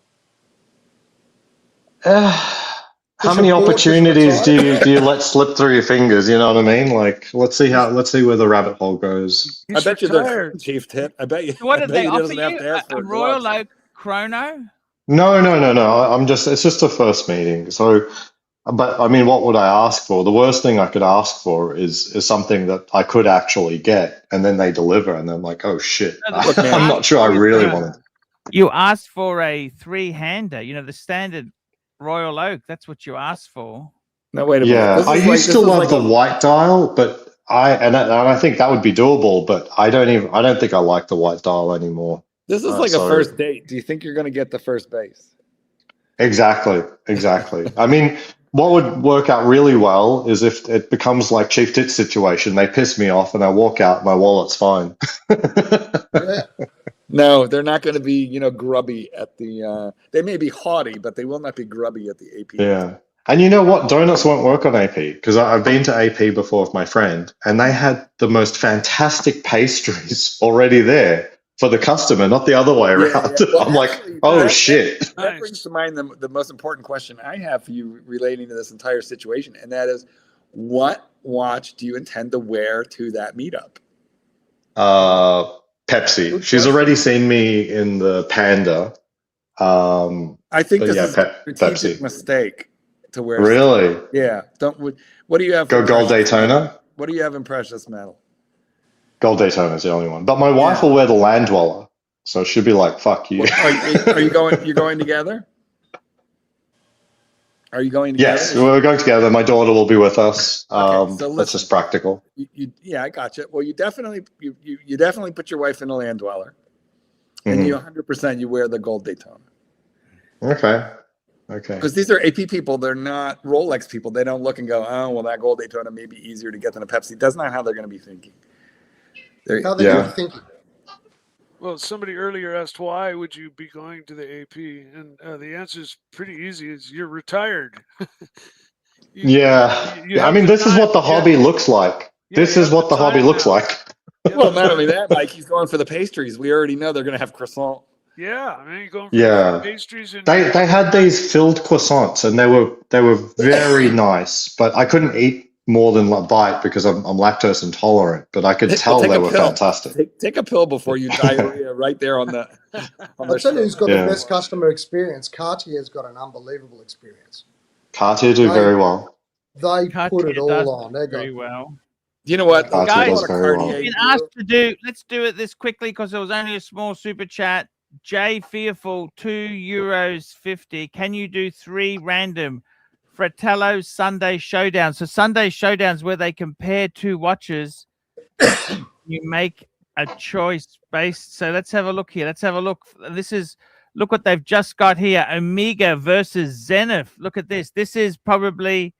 How many opportunities do you let slip through your fingers? You know what I mean? Like, let's see where the rabbit hole goes. I bet you the Chief Tit. I bet you. What did they offer you? A Royal Oak Chrono? No. It's just a first meeting. So, but I mean, what would I ask for? The worst thing I could ask for is something that I could actually get, and then they deliver, and I'm like, oh shit, I'm not sure I really want it. You asked for a 3-hander, the standard Royal Oak. That's what you asked for. No, wait a minute. Yeah, I used to love the white dial, but I think that would be doable, but I don't think I like the white dial anymore. This is like a first date. Do you think you're going to get the first base? Exactly. I mean, what would work out really well is if it becomes like Chief Tit's situation. They piss me off and I walk out, my wallet's fine. No, they're not going to be, grubby at the. They may be haughty, but they will not be grubby at the AP. Yeah. And you know what? Donuts won't work on AP because I've been to AP before with my friend, and they had the most fantastic pastries already there for the customer, not the other way around. Yeah. Well, I'm actually, like, oh shit. That brings to mind the most important question I have for you relating to this entire situation, and that is, what watch do you intend to wear to that meetup? Pepsi. She's already seen me in the Panda. I think this is a strategic Pepsi. mistake to wear. Really? Yeah. What do you have? Go Gold Daytona? What do you have in precious metal? Gold Daytona is the only one. But my wife will wear the Land Dweller, so she'll be like, "Fuck you." Are you going? You're going together? Are you going together? Yes, we're going together. My daughter will be with us. Okay, so that's just practical. I got you. Well, you definitely put your wife in a Land Dweller, and you 100% you wear the Gold Daytona. Okay. Because these are AP people. They're not Rolex people. They don't look and go, oh, well, that Gold Daytona may be easier to get than a Pepsi. That's not how they're going to be thinking. How they're going to think. Well, somebody earlier asked, why would you be going to the AP? And the answer is pretty easy. Is you're retired. I mean, this is what the hobby looks like. This is what the hobby looks like. Well, not only that, Mike, he's going for the pastries. We already know they're going to have croissant. Yeah, I mean, you're going for pastries. And they had these filled croissants, and they were very nice. But I couldn't eat more than a bite because I'm lactose intolerant. But I could tell they were fantastic. Take a pill before you diarrhea right there on the. I'll tell you who's got the best customer experience. Cartier's got an unbelievable experience. Cartier do very well. They put it all on. They very well. You know what, guys? Been asked to do. Let's do it this quickly because there was only a small super chat. Jay Fearful, €2.50. Can you do 3 random Fratello Sunday Showdowns? So Sunday Showdowns where they compare 2 watches. You make a choice based. So let's have a look here. Let's have a look. Look what they've just got here. Omega versus Zenith. Look at this. This is probably.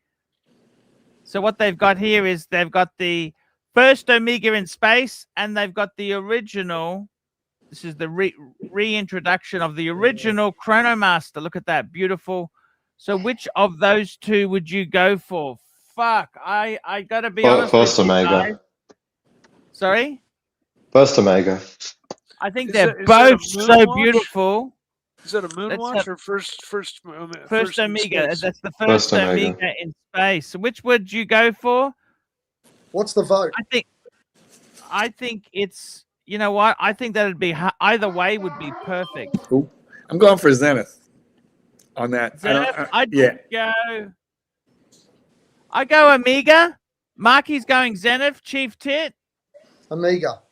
So what they've got here is they've got the first Omega in space, and they've got the original. This is the reintroduction of the original Chronomaster. Look at that. Beautiful. So which of those 2 would you go for? Fuck. I got to be honest. First Omega. Sorry? First Omega. I think they're both so beautiful. Is that a moon watch or first Omega? That's the first Omega in space. So which would you go for? What's the vote? I think it's. You know what? I think that'd be either way would be perfect. Ooh, I'm going for Zenith on that. Zenith, I go Omega. Marky's going Zenith. Chief Tit. Omega.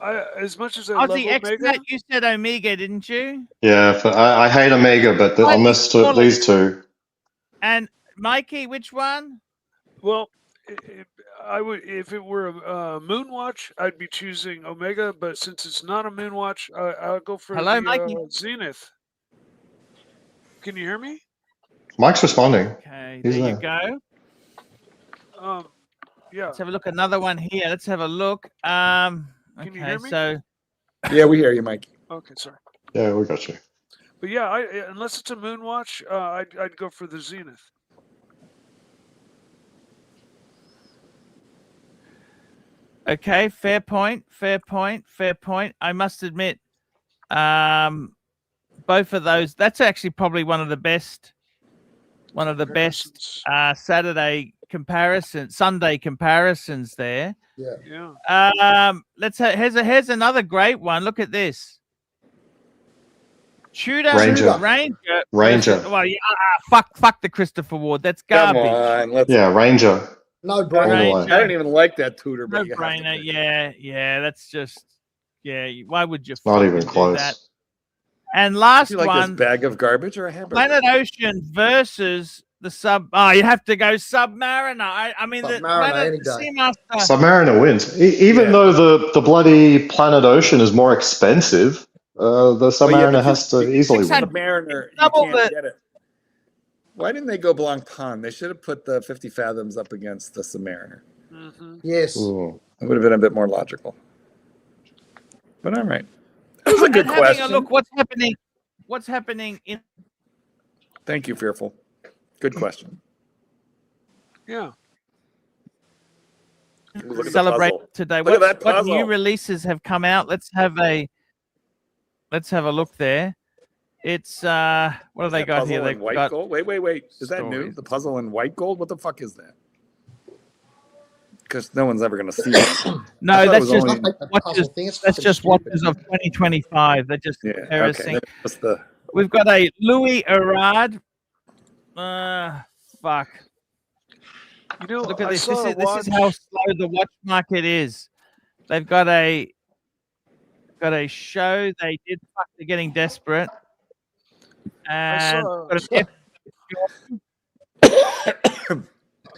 As much as I love Omega, you said Omega, didn't you? Yeah, I hate Omega, but on these 2. And Mikey, which one? Well, I would, if it were a moon watch, I'd be choosing Omega. But since it's not a moon watch, I'll go for Zenith. Can you hear me? Mike's responding. Okay, there you go. Yeah. Let's have a look. Another one here. Let's have a look. Can you hear me? So. Yeah, we hear you, Mike. Okay, sorry. Yeah, we got you. But yeah, unless it's a moon watch, I'd go for the Zenith. Okay, fair point. I must admit, both of those. That's actually probably one of the best Sunday comparisons there. Yeah. Here's another great one. Look at this. Tudor Ranger. Well, yeah, fuck the Christopher Ward. That's garbage. Come on, Ranger. No brainer. I don't even like that Tudor. No brainer. Yeah. That's just why would you? Not even close. That? And last you like one, this bag of garbage or a hamburger? Planet Ocean versus the Sub. Oh, you have to go Submariner. I mean, Submariner, the Seamaster. Submariner wins. Even though the bloody Planet Ocean is more expensive, the Submariner has to easily win. Submariner, you can't get it. Why didn't they go Blancpain? They should have put the 50 Fathoms up against the Submariner. Yes. It would have been a bit more logical. But all right. That was a good Having question. a look, what's happening? What's happening in? Thank you, Fearful. Good question. Yeah. Look at the Celebrate puzzle. today. Look at that What puzzle. new releases have come out? Let's have a look there. It's what have they got here? They've White got gold. Wait. Is that new? stories. The puzzle in white gold? What the fuck is that? Because no one's ever going to see it. No, that's just only... that's just watches of 2025. They're just embarrassing. Okay. That's the... We've got a Louis Arad. Fuck. You know, look at this. This is how slow the watch market is. They've got a show they did. Fuck, they're getting desperate. And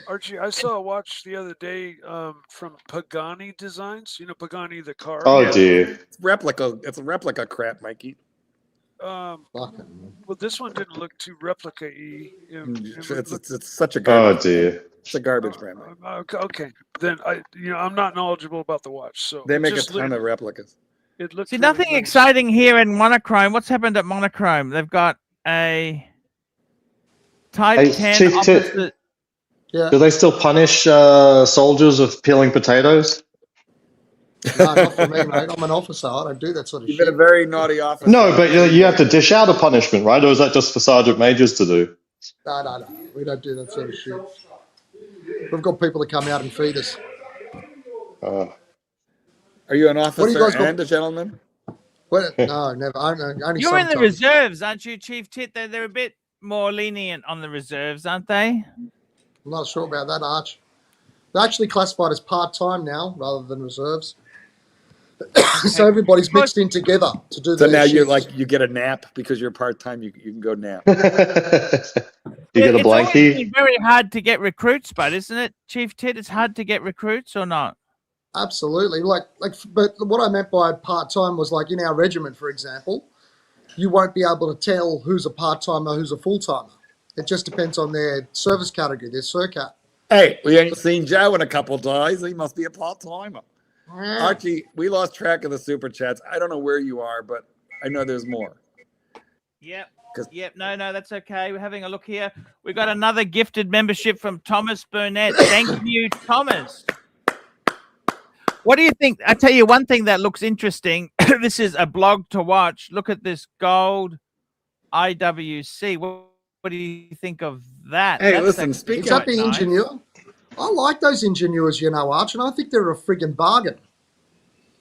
Archie, I saw a watch the other day from Pagani Designs. You know Pagani, the car. Oh dear. It's replica. It's a replica crap, Mikey. Well, this one didn't look too replica-y. It's such a garbage. Oh dear. It's a garbage brand. Okay, then I'm not knowledgeable about the watch, so they make a ton of replicas. It looks. See, nothing exciting here in Monochrome. What's happened at Monochrome? They've got a Type 10 opposite. Yeah. Do they still punish soldiers with peeling potatoes? No, not for me, mate. I'm an officer. I don't do that sort of shit. You've been a very naughty officer. No, but you have to dish out a punishment, right? Or is that just for sergeant majors to do? No. We don't do that sort of shit. We've got people that come out and feed us. Are you an officer and a gentleman? Well, no, never. Only You're sometimes. in the reserves, aren't you, Chief Tit? They're a bit more lenient on the reserves, aren't they? I'm not sure about that, Arch. They're actually classified as part-time now rather than reserves. So everybody's mixed in together to do. So now you get a nap because you're part-time. You can go nap. You get a blankie. It's very hard to get recruits, but isn't it, Chief Tit? It's hard to get recruits or not? Absolutely. But what I meant by part-time was like in our regiment, for example, you won't be able to tell who's a part-timer, who's a full-timer. It just depends on their service category, their CERCAT. Hey, we ain't seen Joe in a couple of days. He must be a part-timer. Archie, we lost track of the super chats. I don't know where you are, but I know there's more. Yep. No, that's okay. We're having a look here. We got another gifted membership from Thomas Burnett. Thank you, Thomas. What do you think? I tell you one thing that looks interesting. This is a blog to watch. Look at this gold IWC. What do you think of that? Hey, listen, speaking of the Ingenieur, I like those Ingenieurs, Arch, and I think they're a friggin' bargain.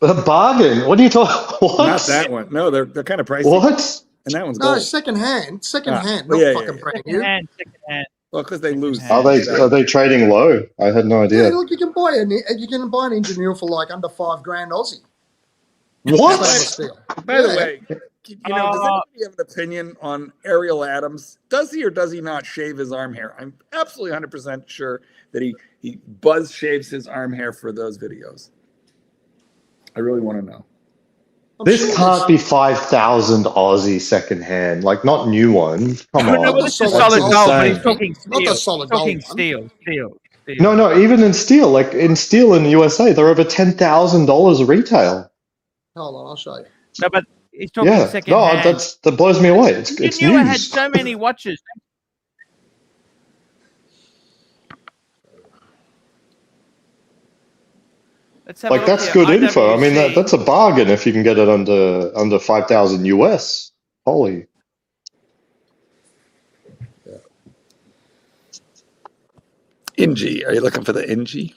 A bargain? What are you talking? What? Not that one. No, they're kind of pricey. What? And that one's gold. No, second-hand, not fucking brand new. Second-hand. Well, because they lose. Are they trading low? I had no idea. Yeah, look, you can buy an Ingenieur for like under $5,000 Aussie. What? By the way, does anybody have an opinion on Ariel Adams? Does he or does he not shave his arm hair? I'm absolutely 100% sure that he buzz shaves his arm hair for those videos. I really want to know. This can't be 5,000 Aussie secondhand, like not new ones. Come on. No, well, this is solid gold, but he's talking steel. Not the solid gold. Steel. No, even in steel, like in steel in the USA, they're over $10,000 retail. Hold on, I'll show you. No, but he's talking second hand. No, that blows me away. It's news. You had so many watches. Let's have like that's good info. I mean, that's a bargain if you can get it under 5,000 US. Holy. Ingy, are you looking for the Ingy?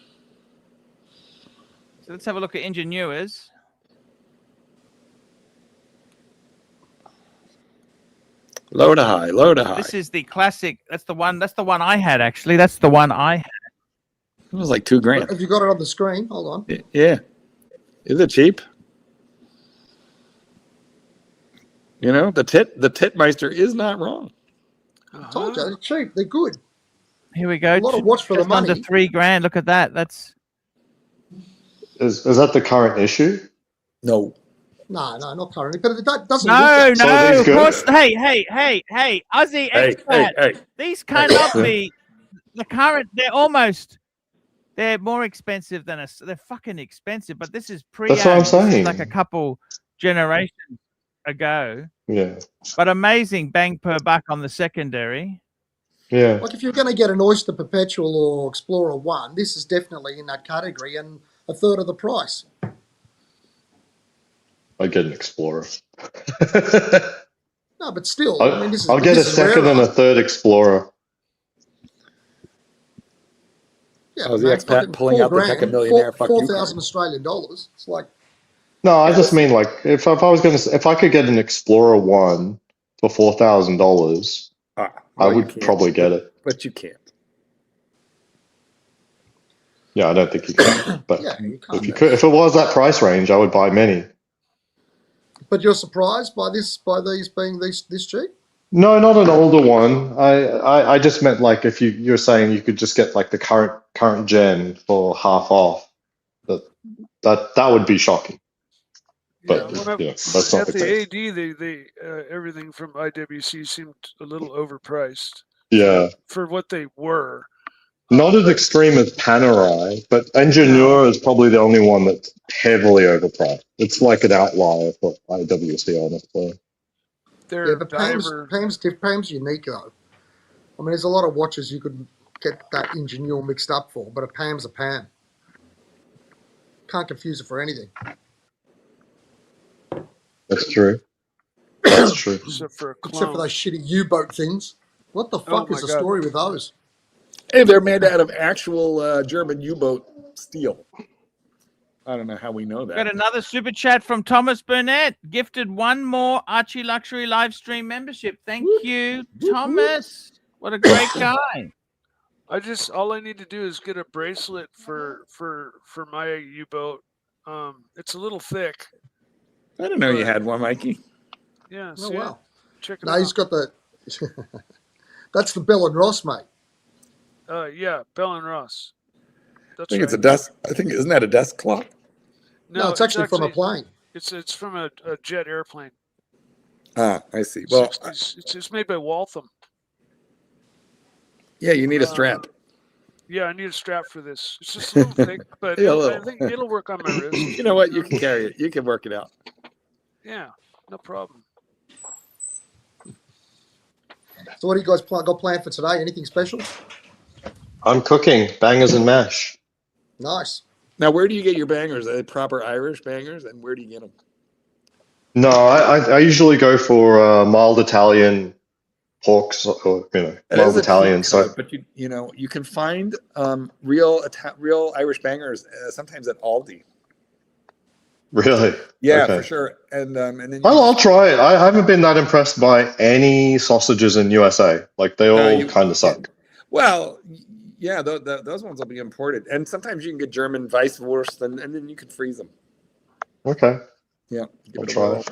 So let's have a look at Ingenieurs. Low to high. This is the classic. That's the one I had, actually. That's the one I had. It was like $2,000. Have you got it on the screen? Hold on. Yeah. Is it cheap? You know, the Titmeister is not wrong. I told you, they're cheap. They're good. Here we go. A lot of watch for the money. Under $3,000. Look at that. That's. Is that the current issue? No. No, not currently. But it doesn't. No, So of course. Hey, Aussie expat. Hey. These cannot be the current. They're almost. They're more expensive than us. They're fucking expensive, but this is pre. That's what I'm saying. Like a couple generations ago. Yeah. But amazing bang per buck on the secondary. Yeah. Like if you're going to get an Oyster Perpetual or Explorer 1, this is definitely in that category and a third of the price. I'd get an Explorer. No, but still, I'll, I mean, this is. I'll get a second and a third Explorer. Yeah, oh, the expat pulling out the heck of millionaire. 4,000 Australian dollars. It's like. No, I just mean like if I could get an Explorer 1 for $4,000, I would probably get it. But you can't. Yeah, I don't think you can. But Yeah, you can't. if you could, if it was that price range, I would buy many. But you're surprised by these being this cheap? No, not an older one. I just meant like if you're saying you could just get like the current gen for half off, that would be shocking. But that's not at the the case. AD, they everything from IWC seemed a little overpriced. Yeah. For what they were. Not as extreme as Panerai, but Engineer is probably the only one that's heavily overpriced. It's like an outlier for IWC, honestly. Yeah, but Pam's unique though. I mean, there's a lot of watches you could get that Engineer mixed up for, but a Pam's a Pam. Can't confuse it for anything. That's true. That's true. Except for those shitty U-boat things. What the fuck is the story with those? Hey, they're made out of actual German U-boat steel. I don't know how we know that. Got another super chat from Thomas Burnett. Gifted one more ArchieLuxury live stream membership. Thank you, Thomas. What a great guy. All I need to do is get a bracelet for my U-boat. It's a little thick. I didn't know you had one, Mikey. Yeah. Oh, wow. Check it now out. He's got the. That's the Bell and Ross, mate. Yeah, Bell and Ross. That's I think it's a desk. I think isn't that a desk clock? No, it's actually from a plane. It's from a jet airplane. Ah, I see. Well, it's made by Waltham. Yeah, you need a strap. Yeah, I need a strap for this. It's just a little thick, but I think it'll work on my wrist. You know what? You can carry it. You can work it out. Yeah, no problem. So what do you guys got planned for today? Anything special? I'm cooking bangers and mash. Nice. Now, where do you get your bangers? Are they proper Irish bangers? And where do you get them? No, I usually go for mild Italian porks, or mild Italian. So, but you can find real Irish bangers sometimes at Aldi. Really? Yeah, okay. For sure. And then I'll try it. I haven't been that impressed by any sausages in USA. Like they all kind of suck. Well, yeah, those ones will be imported, and sometimes you can get German Weisswurst, and then you can freeze them. Okay. Yeah, I'll try it.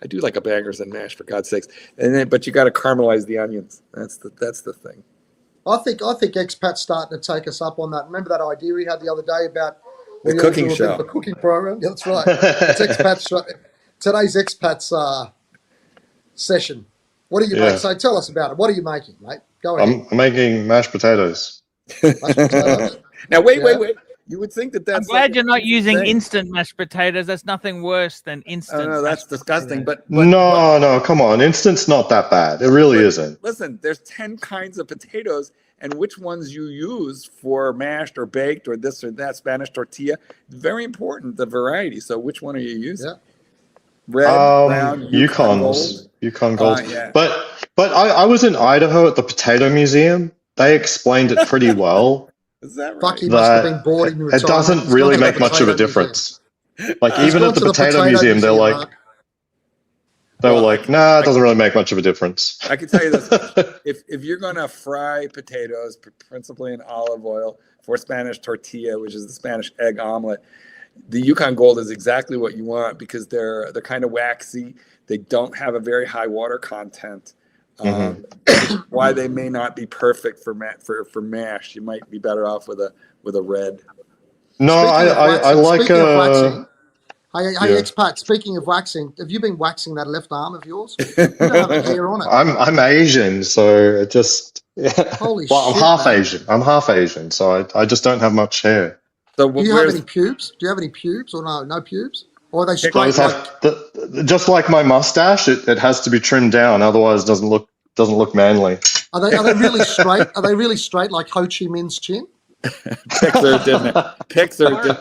I do like a bangers and mash, for God's sakes. But you got to caramelize the onions. That's the thing. I think expats starting to take us up on that. Remember that idea we had the other day about the cooking show, the cooking program? Yeah, that's right. It's expats. Today's expats session. What do you make? So tell us about it. What are you making, mate? Go ahead. I'm making mashed potatoes. Now wait. You would think that's. I'm glad you're not using instant mashed potatoes. That's nothing worse than instant. No, that's disgusting. But no, come on. Instant's not that bad. It really isn't. Listen, there's 10 kinds of potatoes, and which ones you use for mashed or baked or this or that Spanish tortilla, very important. The variety. So which one are you using? Yeah. Red, brown, Yukon Gold. Yeah. But I was in Idaho at the Potato Museum. They explained it pretty well. Is that right? Fuck, he must have been bored in it doesn't really make much of a difference. Like even at the Potato Museum, they're like, nah, it doesn't really make much of a difference. I can tell you this: if you're going to fry potatoes, principally in olive oil for Spanish tortilla, which is the Spanish egg omelet, the Yukon Gold is exactly what you want because they're kind of waxy. They don't have a very high water content. Why they may not be perfect for mash. You might be better off with a red. No, I like. Hey, expat. Speaking of waxing, have you been waxing that left arm of yours? You don't have a hair on it. I'm Asian, so it just Yeah. Holy Well, I'm shit, half man. Asian. I'm half Asian, so I just don't have much hair. So Do you have any pubes? Do you have any pubes or no pubes? Or are they straight Those like? have just like my mustache. It has to be trimmed down, otherwise it doesn't look manly. Are they really straight? Are they really straight like Ho Chi Minh's chin? Pixar didn't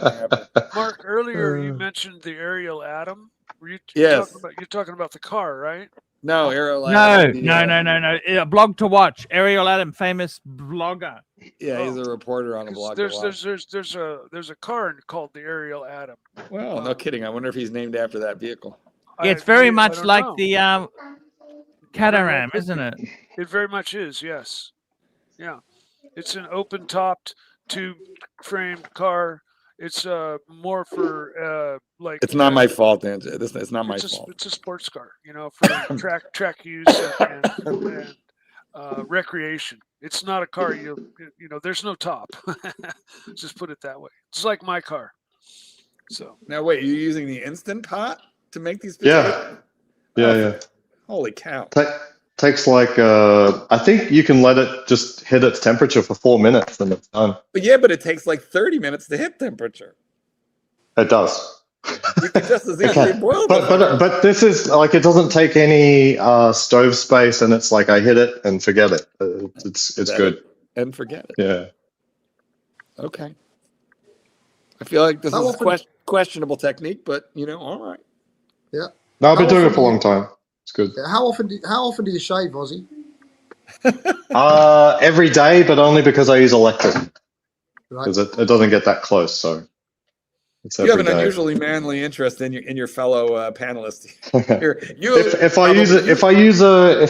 happen. Mark, earlier you mentioned the Ariel Atom. Were you Yes. you're talking about the car, right? No, Ariel No, Adam. no. A blog to watch. Ariel Adam, famous blogger. Yeah, he's a reporter on a blog. There's a car called the Ariel Atom. Well, no kidding. I wonder if he's named after that vehicle. Yeah, it's very I much don't like know. the Cataram, isn't it? It very much is, yes. Yeah. It's an open-topped, tube-framed car. It's more for like. It's not my fault, Andrew. It's not my fault. It's a sports car, for track use and recreation. It's not a car there's no top. Just put it that way. It's like my car. So now wait, you're using the Instant Pot to make these Yeah. potatoes? Yeah. Holy cow. Takes like I think you can let it just hit its temperature for 4 minutes and it's done. But it takes like 30 minutes to hit temperature. It does. You can just as easily boil them. But this is like it doesn't take any stove space, and it's like I hit it and forget it. It's good. And forget it. Yeah. Okay. I feel like this is questionable technique, but all right. Yeah. No, I've been doing it for a long time. It's good. Yeah, how often do you shave, Ozzy? Every day, but only because I use electric. Right. Because it doesn't get that close, so it's You have an every day. unusually manly interest in your fellow panelist. If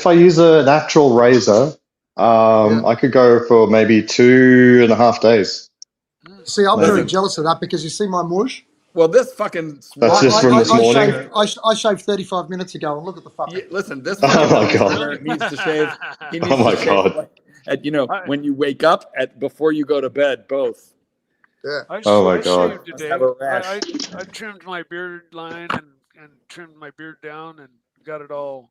I use a natural razor, I could go for maybe 2.5 days. See, I'm very jealous of that because you see my mush. Well, this fucking That's just from this morning. I shaved 35 minutes ago, and look at the fucking. Listen, this. Oh my god! Needs to shave. He needs Oh my to shave god! When you wake up before you go to bed, both. Yeah. Oh my god! Shaved today. I trimmed my beard line and trimmed my beard down and got it all.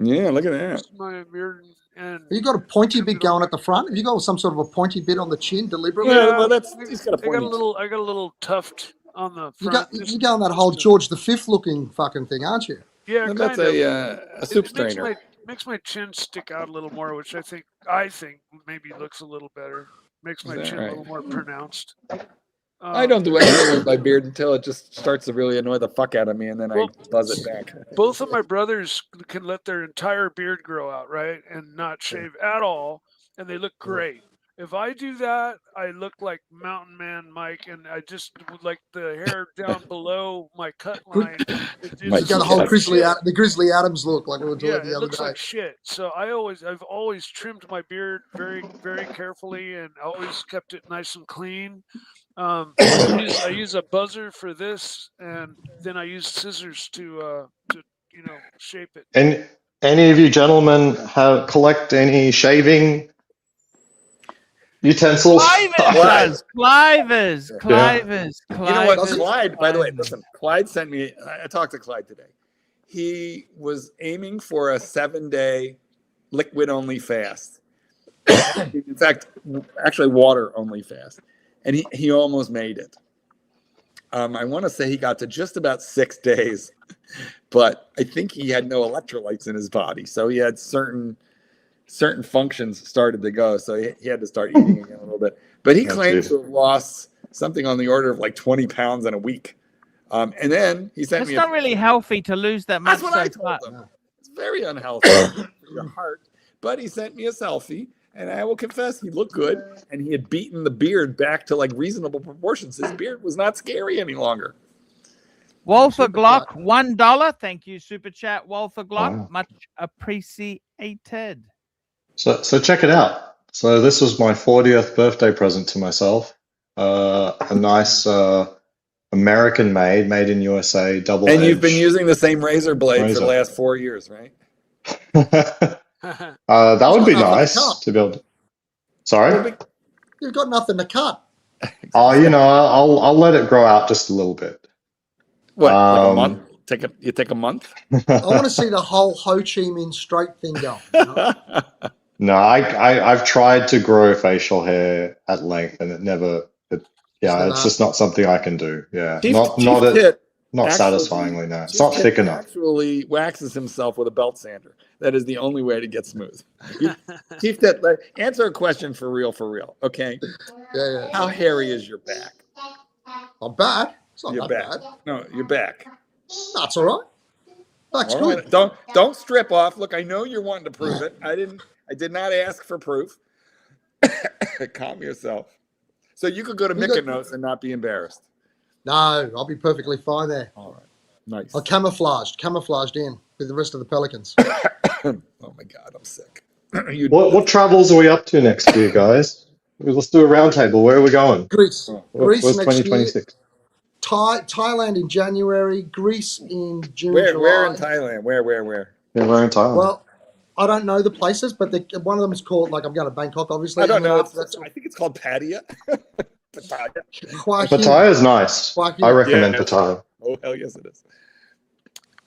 Yeah, look at that. My beard and. You got a pointy bit going at the front. Have you got some sort of a pointy bit on the chin deliberately? Yeah, well, he's got a pointy. I got a little tuft on the front. You go on that whole George V looking fucking thing, aren't you? Yeah, and that's a soup strainer. Makes my chin stick out a little more, which I think maybe looks a little better. Makes my chin a little more pronounced. I don't do anything with my beard until it just starts to really annoy the fuck out of me, and then I buzz it back. Both of my brothers can let their entire beard grow out, right, and not shave at all, and they look great. If I do that, I look like Mountain Man Mike, and I just like the hair down below my cut line. You got the whole Grizzly Adams look, like we were talking the other day. Like shit. So I've always trimmed my beard very, very carefully, and always kept it nice and clean. I use a buzzer for this, and then I use scissors to shape it. And any of you gentlemen collect any shaving utensils? Clivers. You know what, Clyde, by the way, listen, Clyde sent me, I talked to Clyde today. He was aiming for a 7-day liquid-only fast. In fact, actually water-only fast. And he almost made it. I want to say he got to just about 6 days, but I think he had no electrolytes in his body. So he had certain functions started to go. So he had to start eating again a little bit. But he claimed to have lost something on the order of like 20 pounds in a week. And then he sent me. It's not really healthy to lose that much. That's what I told him. It's very unhealthy for your heart. But he sent me a selfie. And I will confess, he looked good, and he had beaten the beard back to like reasonable proportions. His beard was not scary any longer. Walter Glock, $1. Thank you, super chat, Walter Glock. Wow. Much appreciated. So check it out. So this was my 40th birthday present to myself. A nice American-made, made in USA, double. And you've been using the same razor blade for the last 4 years, right? That would be nice to be able to. Sorry? You've got nothing to cut. Oh, I'll let it grow out just a little bit. What, like a month? You take a month? I want to see the whole Ho Chi Minh straight thing going. No, I've tried to grow facial hair at length, and yeah, it's just not something I can do. Yeah, not satisfyingly. No, it's not thick enough. Actually waxes himself with a belt sander. That is the only way to get smooth. Chief Tit, answer a question for real, okay? Yeah. How hairy is your back? My back? It's not Your that back. bad. No, your back. That's all right. Back's All good. right. Don't strip off. Look, I know you're wanting to prove it. I did not ask for proof. Calm yourself. So you could go to Mykonos and not be embarrassed. No, I'll be perfectly fine there. All right. Nice. I camouflaged in with the rest of the pelicans. Oh my God, I'm sick. What travels are we up to next year, guys? Let's do a roundtable. Where are we going? Greece. Greece Where's next 2026? year. Thailand in January. Greece in June. Where July. in Thailand? Where? Yeah, we're in Thailand. Well, I don't know the places, but one of them is called, like, I'm going to Bangkok, obviously. I don't know. I think it's called Pattaya. Pattaya is nice. I recommend Pattaya. Oh, hell yes, it is.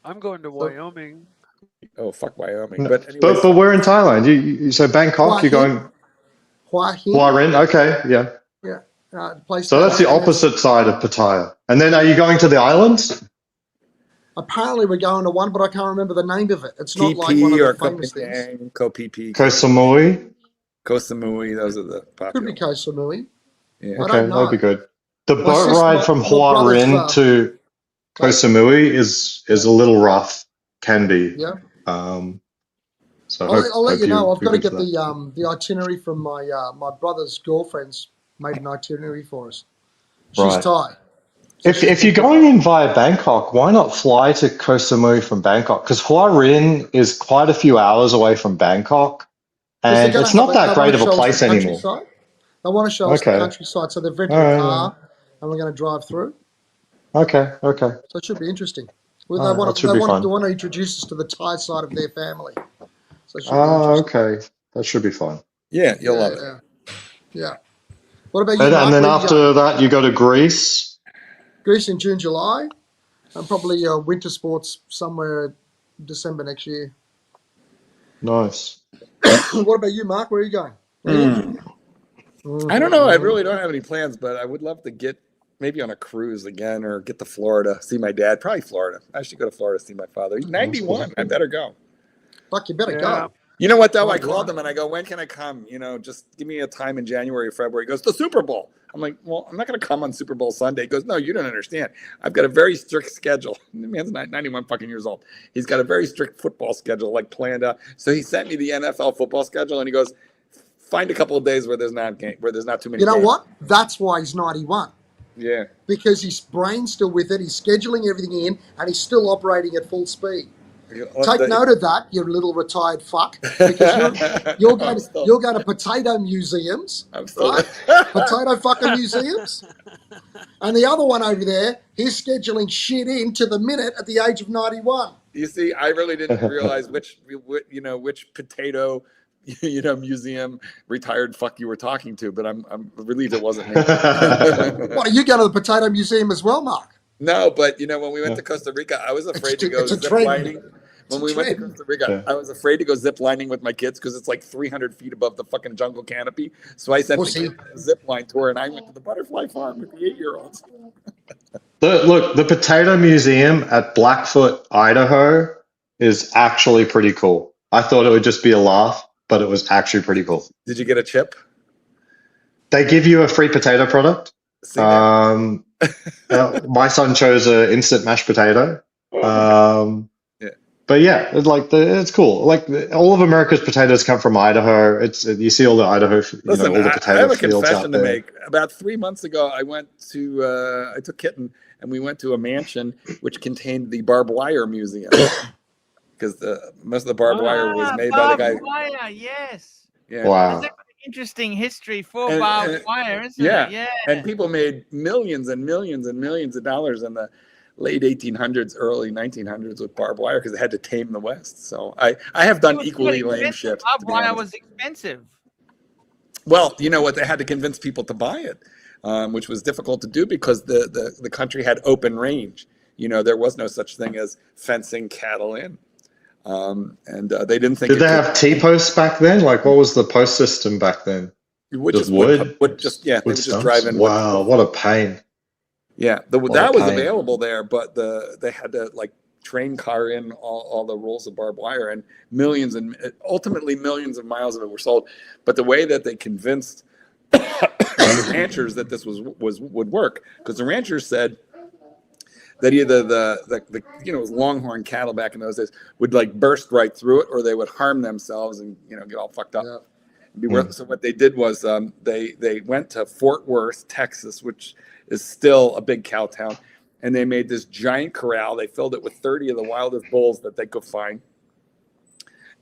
I'm going to Wyoming. Oh, fuck Wyoming. No, But anyways, but we're in Thailand. You so Bangkok, you're going Hua Hin. Hua Hin. Okay, yeah. Yeah. Place So that's the opposite side of Pattaya. And then are you going to the islands? Apparently we're going to one, but I can't remember the name of it. It's not like one of the famous things. Koh Phi Phi. Koh Samui? Koh Samui, those are the popular. Could be Koh Samui. Yeah. Okay, that'd be good. The boat ride from Hua Hin to Koh Samui is a little rough. Can be. Yeah. So I'll let you know. I've got to get the itinerary from my brother's girlfriend's made an itinerary for us. She's Thai. If you're going in via Bangkok, why not fly to Koh Samui from Bangkok? Because Hua Hin is quite a few hours away from Bangkok, and it's not that great of a place anymore. They want to show us the countryside, so they've rented a car, and we're going to drive through. Okay. So it should be interesting. Well, they want to introduce us to the Thai side of their family. So it should be okay. That should be fun. Yeah, you'll love it. Yeah. What about you, And Mark? then after that, you go to Greece. Greece in June, July, and probably winter sports somewhere December next year. Nice. What about you, Mark? Where are you going? I don't know. I really don't have any plans, but I would love to get maybe on a cruise again or get to Florida, see my dad. Probably Florida. I should go to Florida to see my father. He's 91. I better go. Fuck, you better go. You know what, though? I called him and I go, when can I come? You know, just give me a time in January or February. He goes, the Super Bowl. I'm like, well, I'm not going to come on Super Bowl Sunday. He goes, no, you don't understand. I've got a very strict schedule. The man's 91 fucking years old. He's got a very strict football schedule, like planned out. So he sent me the NFL football schedule and he goes, find a couple of days where there's not too many. You know what? That's why he's 91. Yeah. Because his brain's still with it. He's scheduling everything in and he's still operating at full speed. Take note of that, you little retired fuck, because you're going to potato museums, right? Potato fucking museums. And the other one over there, he's scheduling shit in to the minute at the age of 91. You see, I really didn't realize which potato, museum retired fuck you were talking to, but I'm relieved it wasn't me. What, are you going to the potato museum as well, Mark? No, but when we went to Costa Rica, I was afraid to go zip lining. When we went to Costa Rica, I was afraid to go zip lining with my kids because it's like 300 feet above the fucking jungle canopy. So I sent the kids on a zip line tour, and I went to the butterfly farm with the 8-year-olds. Look, the Potato Museum at Blackfoot, Idaho, is actually pretty cool. I thought it would just be a laugh, but it was actually pretty cool. Did you get a chip? They give you a free potato product. My son chose an instant mashed potato. But yeah, it's cool. Like all of America's potatoes come from Idaho. You see all the Idaho, Listen, all the potato I have a fields confession out to there. make. About 3 months ago, I took Kitten and we went to a mansion which contained the barbed wire museum because most of the barbed wire was made by the guy. Barbed wire, yes. Yeah. Wow. Interesting history for barbed wire, isn't it? Yeah. And people made millions and millions and millions of dollars in the late 1800s, early 1900s with barbed wire because they had to tame the West. So I have done equally lame shit. Barbed wire was expensive. Well, you know what? They had to convince people to buy it, which was difficult to do because the country had open range. There was no such thing as fencing cattle in. and they didn't think. Did they have T-posts back then? Like, what was the post system back then? Just wood? They would just drive in. Wow, what a pain. Yeah, that was available there, but they had to like train car in all the rolls of barbed wire, and ultimately millions of miles of it were sold. But the way that they convinced the ranchers that this would work, because the ranchers said that either the longhorn cattle back in those days would like burst right through it, or they would harm themselves and get all fucked up. Yeah. So what they did was they went to Fort Worth, Texas, which is still a big cow town, and they made this giant corral. They filled it with 30 of the wildest bulls that they could find,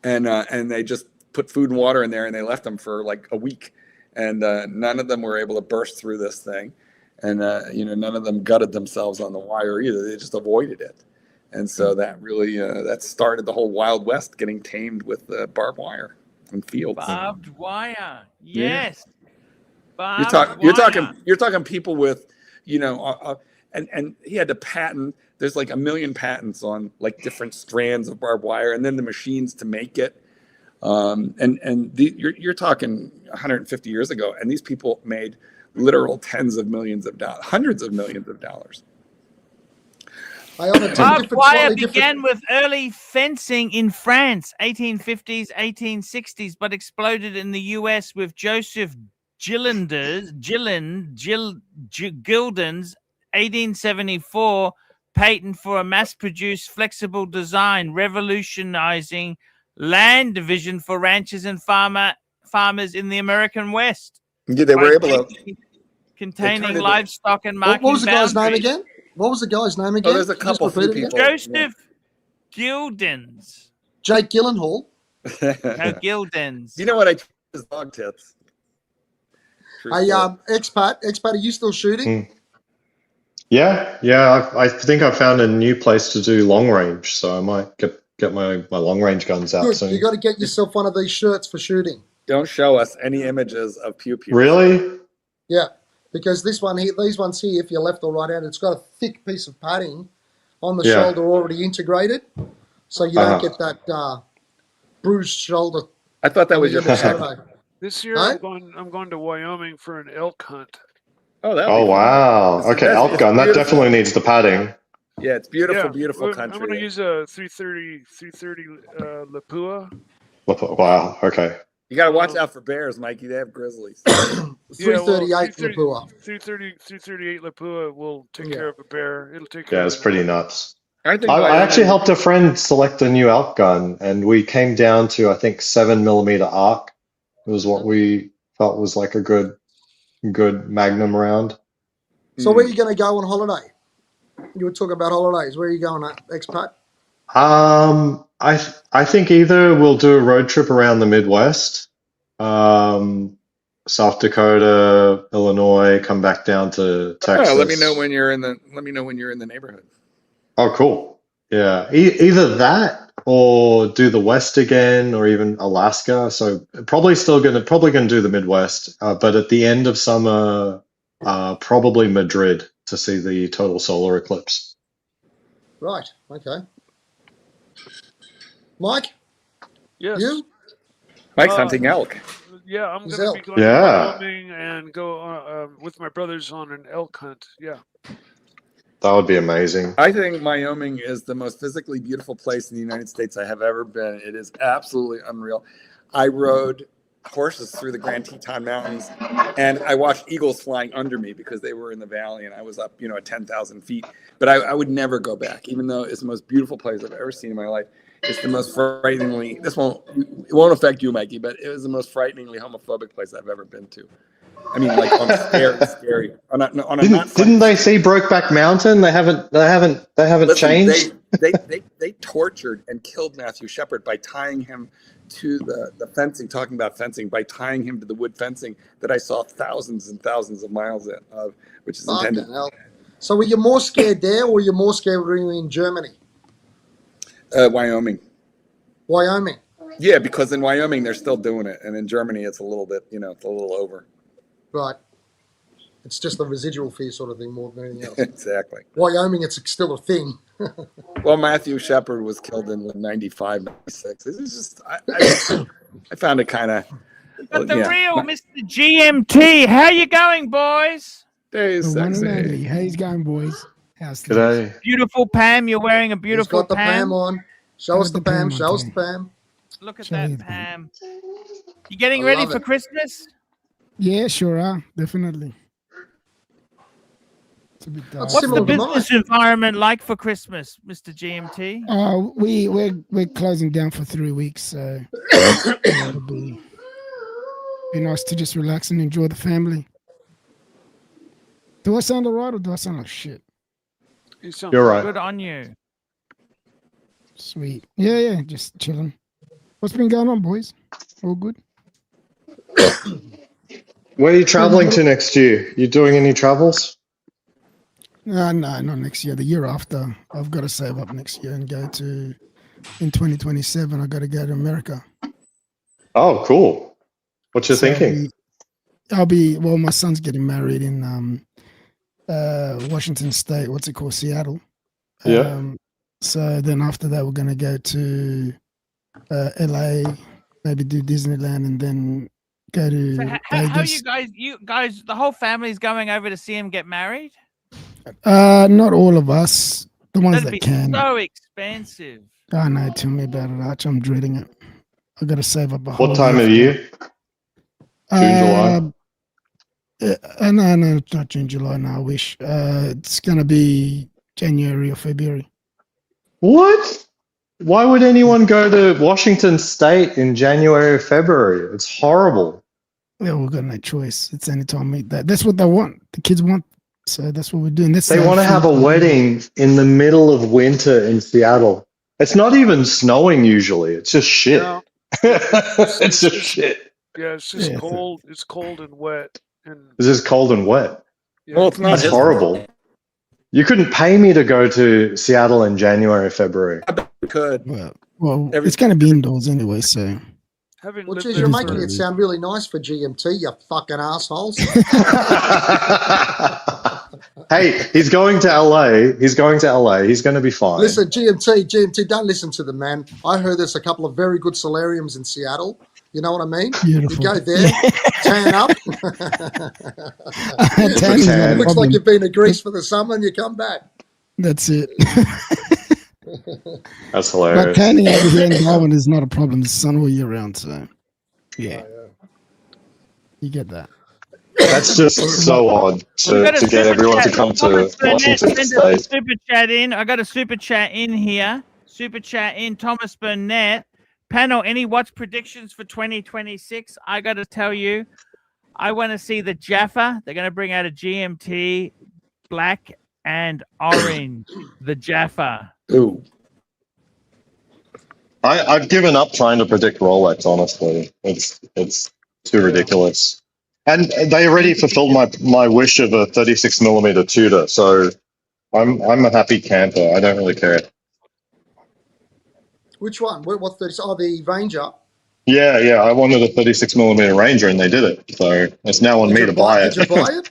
and they just put food and water in there, and they left them for like a week, and none of them were able to burst through this thing, and none of them gutted themselves on the wire either. They just avoided it, and so that really that started the whole Wild West getting tamed with barbed wire. Fields. Barbed wire, yes. Yeah. You're talking people with, and he had to patent. There's like 1 million patents on like different strands of barbed wire, and then the machines to make it. You're talking 150 years ago, and these people made literal tens of millions of dollars, hundreds of millions of dollars. Barbed wire began with early fencing in France, 1850s, 1860s, but exploded in the US with Joseph Gilden's 1874 patent for a mass-produced flexible design, revolutionizing land division for ranchers and farmers in the American West. Yeah, they were able to containing livestock and marking. What was the guy's name again? What was the guy's name again? Oh, there's a couple of people. Joseph Gilden's. Jake Gyllenhaal. No, Gilden's. You know what? I his dog tits. Hey, expat, are you still shooting? Yeah. I think I found a new place to do long range, so I might get my long range guns out soon. You got to get yourself one of these shirts for shooting. Don't show us any images of pew pew. Really? Yeah. Because this one here, these ones here, if you're left or right hand, it's got a thick piece of padding on the shoulder already integrated, so you don't get that bruised shoulder. I thought that was your This year, I'm going to Wyoming for an elk hunt. Oh wow! Okay, elk gun. That definitely needs the padding. Yeah, it's beautiful, beautiful country. I'm going to use a 330 Lapua. Wow. Okay. You got to watch out for bears, Mikey. They have grizzlies. 338 Lapua. 338 Lapua will take care of a bear. It'll take care. Yeah, it's pretty nuts. I actually helped a friend select a new elk gun, and we came down to, I think, 7mm arc. It was what we felt was like a good magnum round. So where are you going to go on holiday? You were talking about holidays. Where are you going, expat? I think either we'll do a road trip around the Midwest, South Dakota, Illinois, come back down to Texas. Let me know when you're in the neighborhood. Oh, cool. Yeah, either that or do the West again, or even Alaska. So probably gonna do the Midwest, but at the end of summer, probably Madrid to see the total solar eclipse. Right. Okay. Mike? Yes. You? Mike's hunting elk. Yeah, I'm going to be going to Wyoming and go with my brothers on an elk hunt. Yeah. That would be amazing. I think Wyoming is the most physically beautiful place in the United States I have ever been. It is absolutely unreal. I rode horses through the Grand Teton Mountains, and I watched eagles flying under me because they were in the valley, and I was up, at 10,000 feet. But I would never go back, even though it's the most beautiful place I've ever seen in my life. It's the most frighteningly, it won't affect you, Mikey, but it was the most frighteningly homophobic place I've ever been to. I mean, like on scary. Didn't they see Brokeback Mountain? They haven't changed. They tortured and killed Matthew Shepard by tying him to the fencing. Talking about fencing, by tying him to the wood fencing that I saw thousands and thousands of miles of, which is intended. So were you more scared there, or were you more scared when you were in Germany? Wyoming. Wyoming. Yeah, because in Wyoming they're still doing it, and in Germany it's a little bit, it's a little over. Right. It's just the residual fear sort of thing more than anything else. Exactly. Wyoming, it's still a thing. Well, Matthew Shepard was killed in 95, 96. This is just, I found it kind of. Got the real Mr. GMT. How you going, boys? Hey, The one and sexy. only. How's going, boys? How's things? G'day. Beautiful Pam. You're wearing a He's beautiful got the Pam on. Show us the Pam. Show us the Pam. Look at Show that you the Pam. You getting I ready love for it. Christmas? Yeah, sure are. Definitely. It's a bit dark. What's What's the similar to business environment like for Christmas, Mr. GMT? We're closing down for 3 weeks, so it'll be nice to just relax and enjoy the family. Do I sound alright or do I sound like shit? You sound You're right. Good on you. Sweet. Yeah, just chilling. What's been going on, boys? All good? Where are you traveling to next year? You doing any travels? No, not next year. The year after. I've got to save up next year and go to, in 2027, I've got to go to America. Oh, cool. What you So thinking? well, my son's getting married in Washington State. What's it called? Seattle. Yeah. So then after that, we're going to go to LA, maybe do Disneyland, and then go to So how Vegas. you guys, the whole family's going over to see him get married? Not all of us. The ones That'd that be can. so expensive. Oh no, tell me about it, Arch. I'm dreading it. I got to save up a whole. What time of year? June, July? No, it's not June, July. No, I wish. It's going to be January or February. What? Why would anyone go to Washington State in January or February? It's horrible. Yeah, we've got no choice. It's any time we that. That's what they want. The kids want. So that's what we're doing. They want to have a wedding in the middle of winter in Seattle. It's not even snowing usually. It's just shit. No. It's just shit. Yeah, it's just Yeah. cold. It's cold and wet. And It's just cold and wet. yeah. Well, it's not That's his horrible. fault. You couldn't pay me to go to Seattle in January or February. I bet we could. Well, it's going to be indoors anyway. So Having Well, lived geez, there you're for- making it sound really nice for GMT, you fucking assholes. Hey, he's going to LA. He's going to LA. He's going to be fine. Listen, GMT, don't listen to the man. I heard there's a couple of very good solariums in Seattle. You know what I mean? beautiful. You go there, tan up. Tan is not a Tan. Looks like problem. you've been to Greece for the summer and you come back. That's it. That's But hilarious. tanning over here in Darwin is not a problem. It's sun all year round. So yeah, you get that. That's just so odd to get everyone to come to Washington Send a State. super chat in. I got a super chat in here. Super chat in. Thomas Burnett. Panel, any watch predictions for 2026? I got to tell you, I want to see the Jaffa. They're going to bring out a GMT black and orange. The Jaffa. Ooh. I've given up trying to predict Rolex, honestly. It's too ridiculous. And they already fulfilled my wish of a 36mm Tudor, so I'm a happy camper. I don't really care. Which one? What 30? Oh, the Ranger. Yeah, I wanted a 36mm Ranger, and they did it. So it's now on me to buy it. Did you buy it?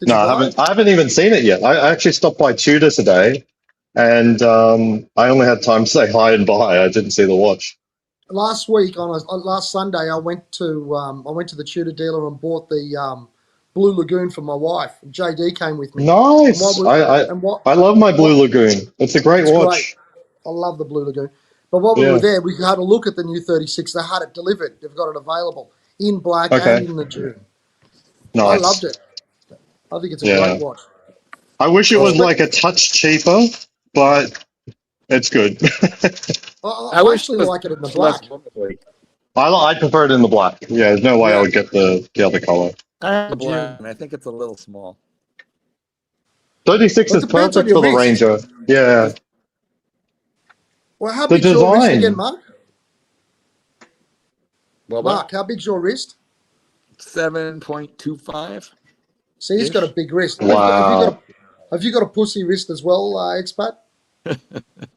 Did No, you I buy it? haven't even seen it yet. I actually stopped by Tudor today, and I only had time to say hi and bye. I didn't see the watch. Last week on last Sunday, I went to the Tudor dealer and bought the Blue Lagoon for my wife. JD came with me. Nice. And what I love my Blue Lagoon. It's a great It's watch. great. I love the Blue Lagoon. But while we were there, we had a look at the new 36. They had it delivered. They've got it available in black and in the June. Nice. I loved it. I think it's a great watch. I wish it was like a touch cheaper, but it's good. I actually like it in the black. I prefer it in the black. Yeah, there's no way I would get the other color. The black, and I think it's a little small. 36 Well, is it depends on perfect your for the wrist. Ranger. Yeah. Well, how The big's your wrist design. again, Mark? Well, Mark, how big's your wrist? 7.25. See, he's got a big wrist. Wow. Have you got a pussy wrist as well, expat?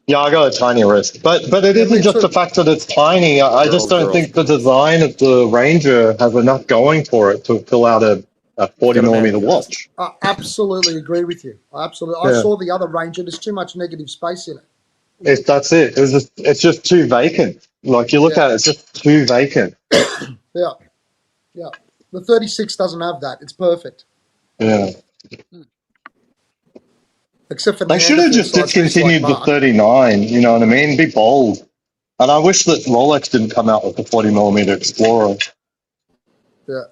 Yeah, I got a tiny wrist. But it Yeah, isn't me just too. the fact that it's tiny. I just don't think the design of the Ranger has enough going for it to fill out a a 40mm watch. I absolutely agree with you. I Yeah. saw the other Ranger. There's too much negative space in it. That's it. It's just too vacant. Like you look at it, it's just too vacant. Yeah. The 36 doesn't have that. It's perfect. Yeah. Except for They should have just discontinued the 39. You know what I mean? Be bold. And I wish that Rolex didn't come out with the 40mm Explorer. Yeah.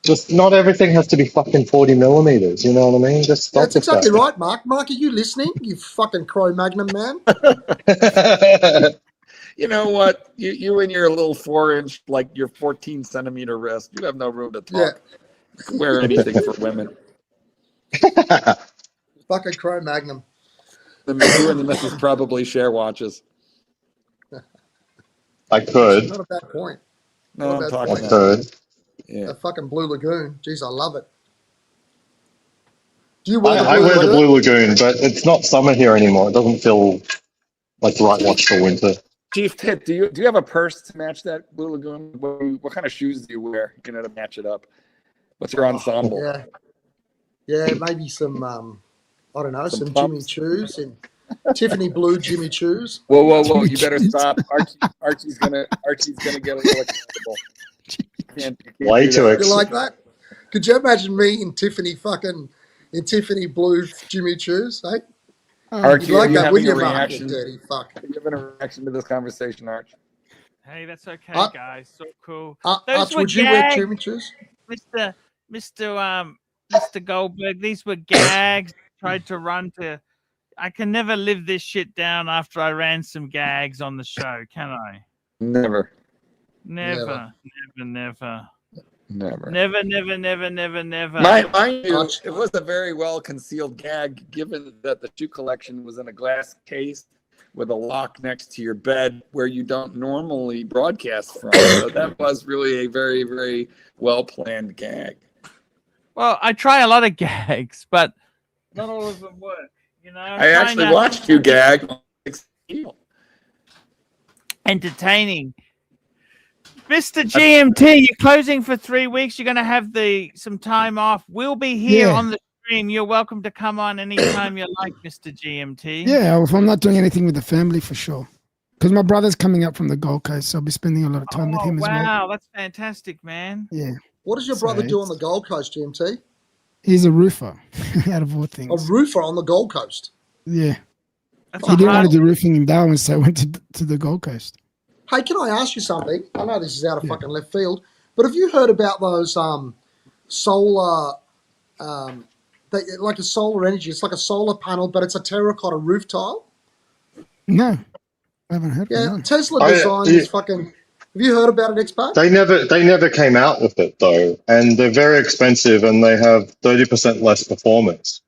Just not everything has to be fucking 40mm. You know what I mean? Just stop. That's exactly right, Mark. Mark, are you listening? You fucking Cro-Magnon man. You know what? You and your little 4-inch, like your 14-centimeter wrist, you have no room to talk. Yeah. You can wear anything for women. Fucking Cro-Magnon. You and the missus probably share watches. I could. Not a bad point. No, I'm talking. I could. Yeah. A fucking Blue Lagoon. Jeez, I love it. Do you I wear the Blue Lagoon, but it's not summer here anymore. It doesn't feel like the right watch for winter. Chief Tip, do you have a purse to match that Blue Lagoon? What kind of shoes do you wear? You know, to match it up. What's your ensemble? Yeah, maybe some I don't know, some Jimmy pumps? Choos and Tiffany blue Jimmy Choos. Whoa! You better stop. Archie's gonna get a little accountable. Way too You like that? Could you imagine me in Tiffany blue Jimmy Choos? Hey, Archie, you like that, having wouldn't a you, Mark? reaction? Dirty fuck. Are you having a reaction to this conversation, Arch? Hey, that's okay, guys. So cool. Arch, would you wear Jimmy Choos? Mr. Goldberg, these were gags. Tried to run to. I can never live this shit down after I ran some gags on the show, can I? Never. Never. Mind you, it was a very well concealed gag, given that the shoe collection was in a glass case with a lock next to your bed where you don't normally broadcast from. So that was really a very, very well planned gag. Well, I try a lot of gags, but not all of them work. You know, I actually watched you gag. Entertaining. Mr. GMT, you're closing for 3 weeks. You're going to have some time off. We'll be here on the stream. You're welcome to come on anytime you like, Mr. GMT. Yeah, if I'm not doing anything with the family, for sure. Because my brother's coming up from the Gold Coast, so I'll be spending a lot of time with him as well. Wow, that's fantastic, man. Yeah. What does your brother do on the Gold Coast, GMT? He's a roofer, out of all things. A roofer on the Gold Coast? Yeah. He didn't want to do roofing in Darwin, so went to the Gold Coast. Hey, can I ask you something? I know this is out of fucking left field, but have you heard about those solar, like a solar energy? It's like a solar panel, but it's a terracotta roof tile. No, I haven't heard. Yeah, Tesla designed this fucking. Have you heard about it, Expat? They never came out with it though, and they're very expensive, and they have 30% less performance.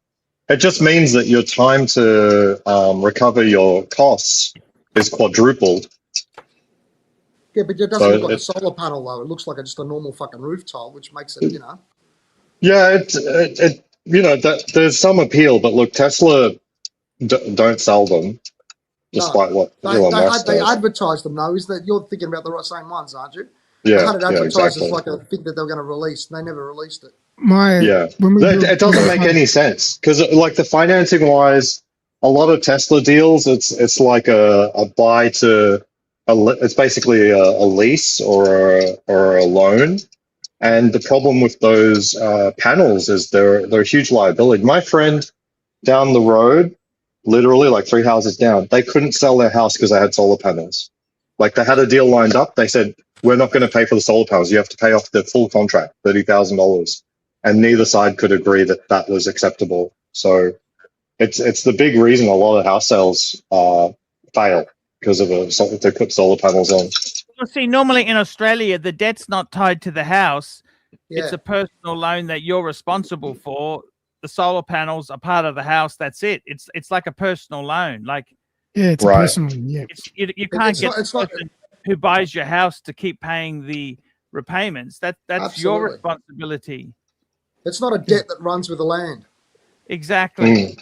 It just means that your time to recover your costs is quadrupled. Yeah, but it doesn't look like a solar panel though. It looks like just a normal fucking roof tile, which makes it, you know. Yeah, it you know there's some appeal, but look, Tesla don't sell them, despite what Elon Musk they does. advertise them though. Is that you're thinking about the same ones, aren't you? Yeah, they had it advertised exactly. as like a thing that they were going to release, and they never released it. It doesn't make any sense because, like, the financing wise, a lot of Tesla deals, it's like a buy to. It's basically a lease or a loan, and the problem with those panels is they're a huge liability. My friend down the road, literally like 3 houses down, they couldn't sell their house because they had solar panels. Like they had a deal lined up. They said, "We're not going to pay for the solar panels. You have to pay off the full contract, $30,000," and neither side could agree that was acceptable. So it's the big reason a lot of house sales fail. Because of they put solar panels on. Well, see, normally in Australia, the debt's not tied to the house. Yeah. It's a personal loan that you're responsible for. The solar panels are part of the house. That's it. It's like a personal loan. Like it's a personal. Yeah, you can't get the person who buys your house to keep paying the repayments. That's Absolutely. your responsibility. It's not a debt that runs with the land. Exactly.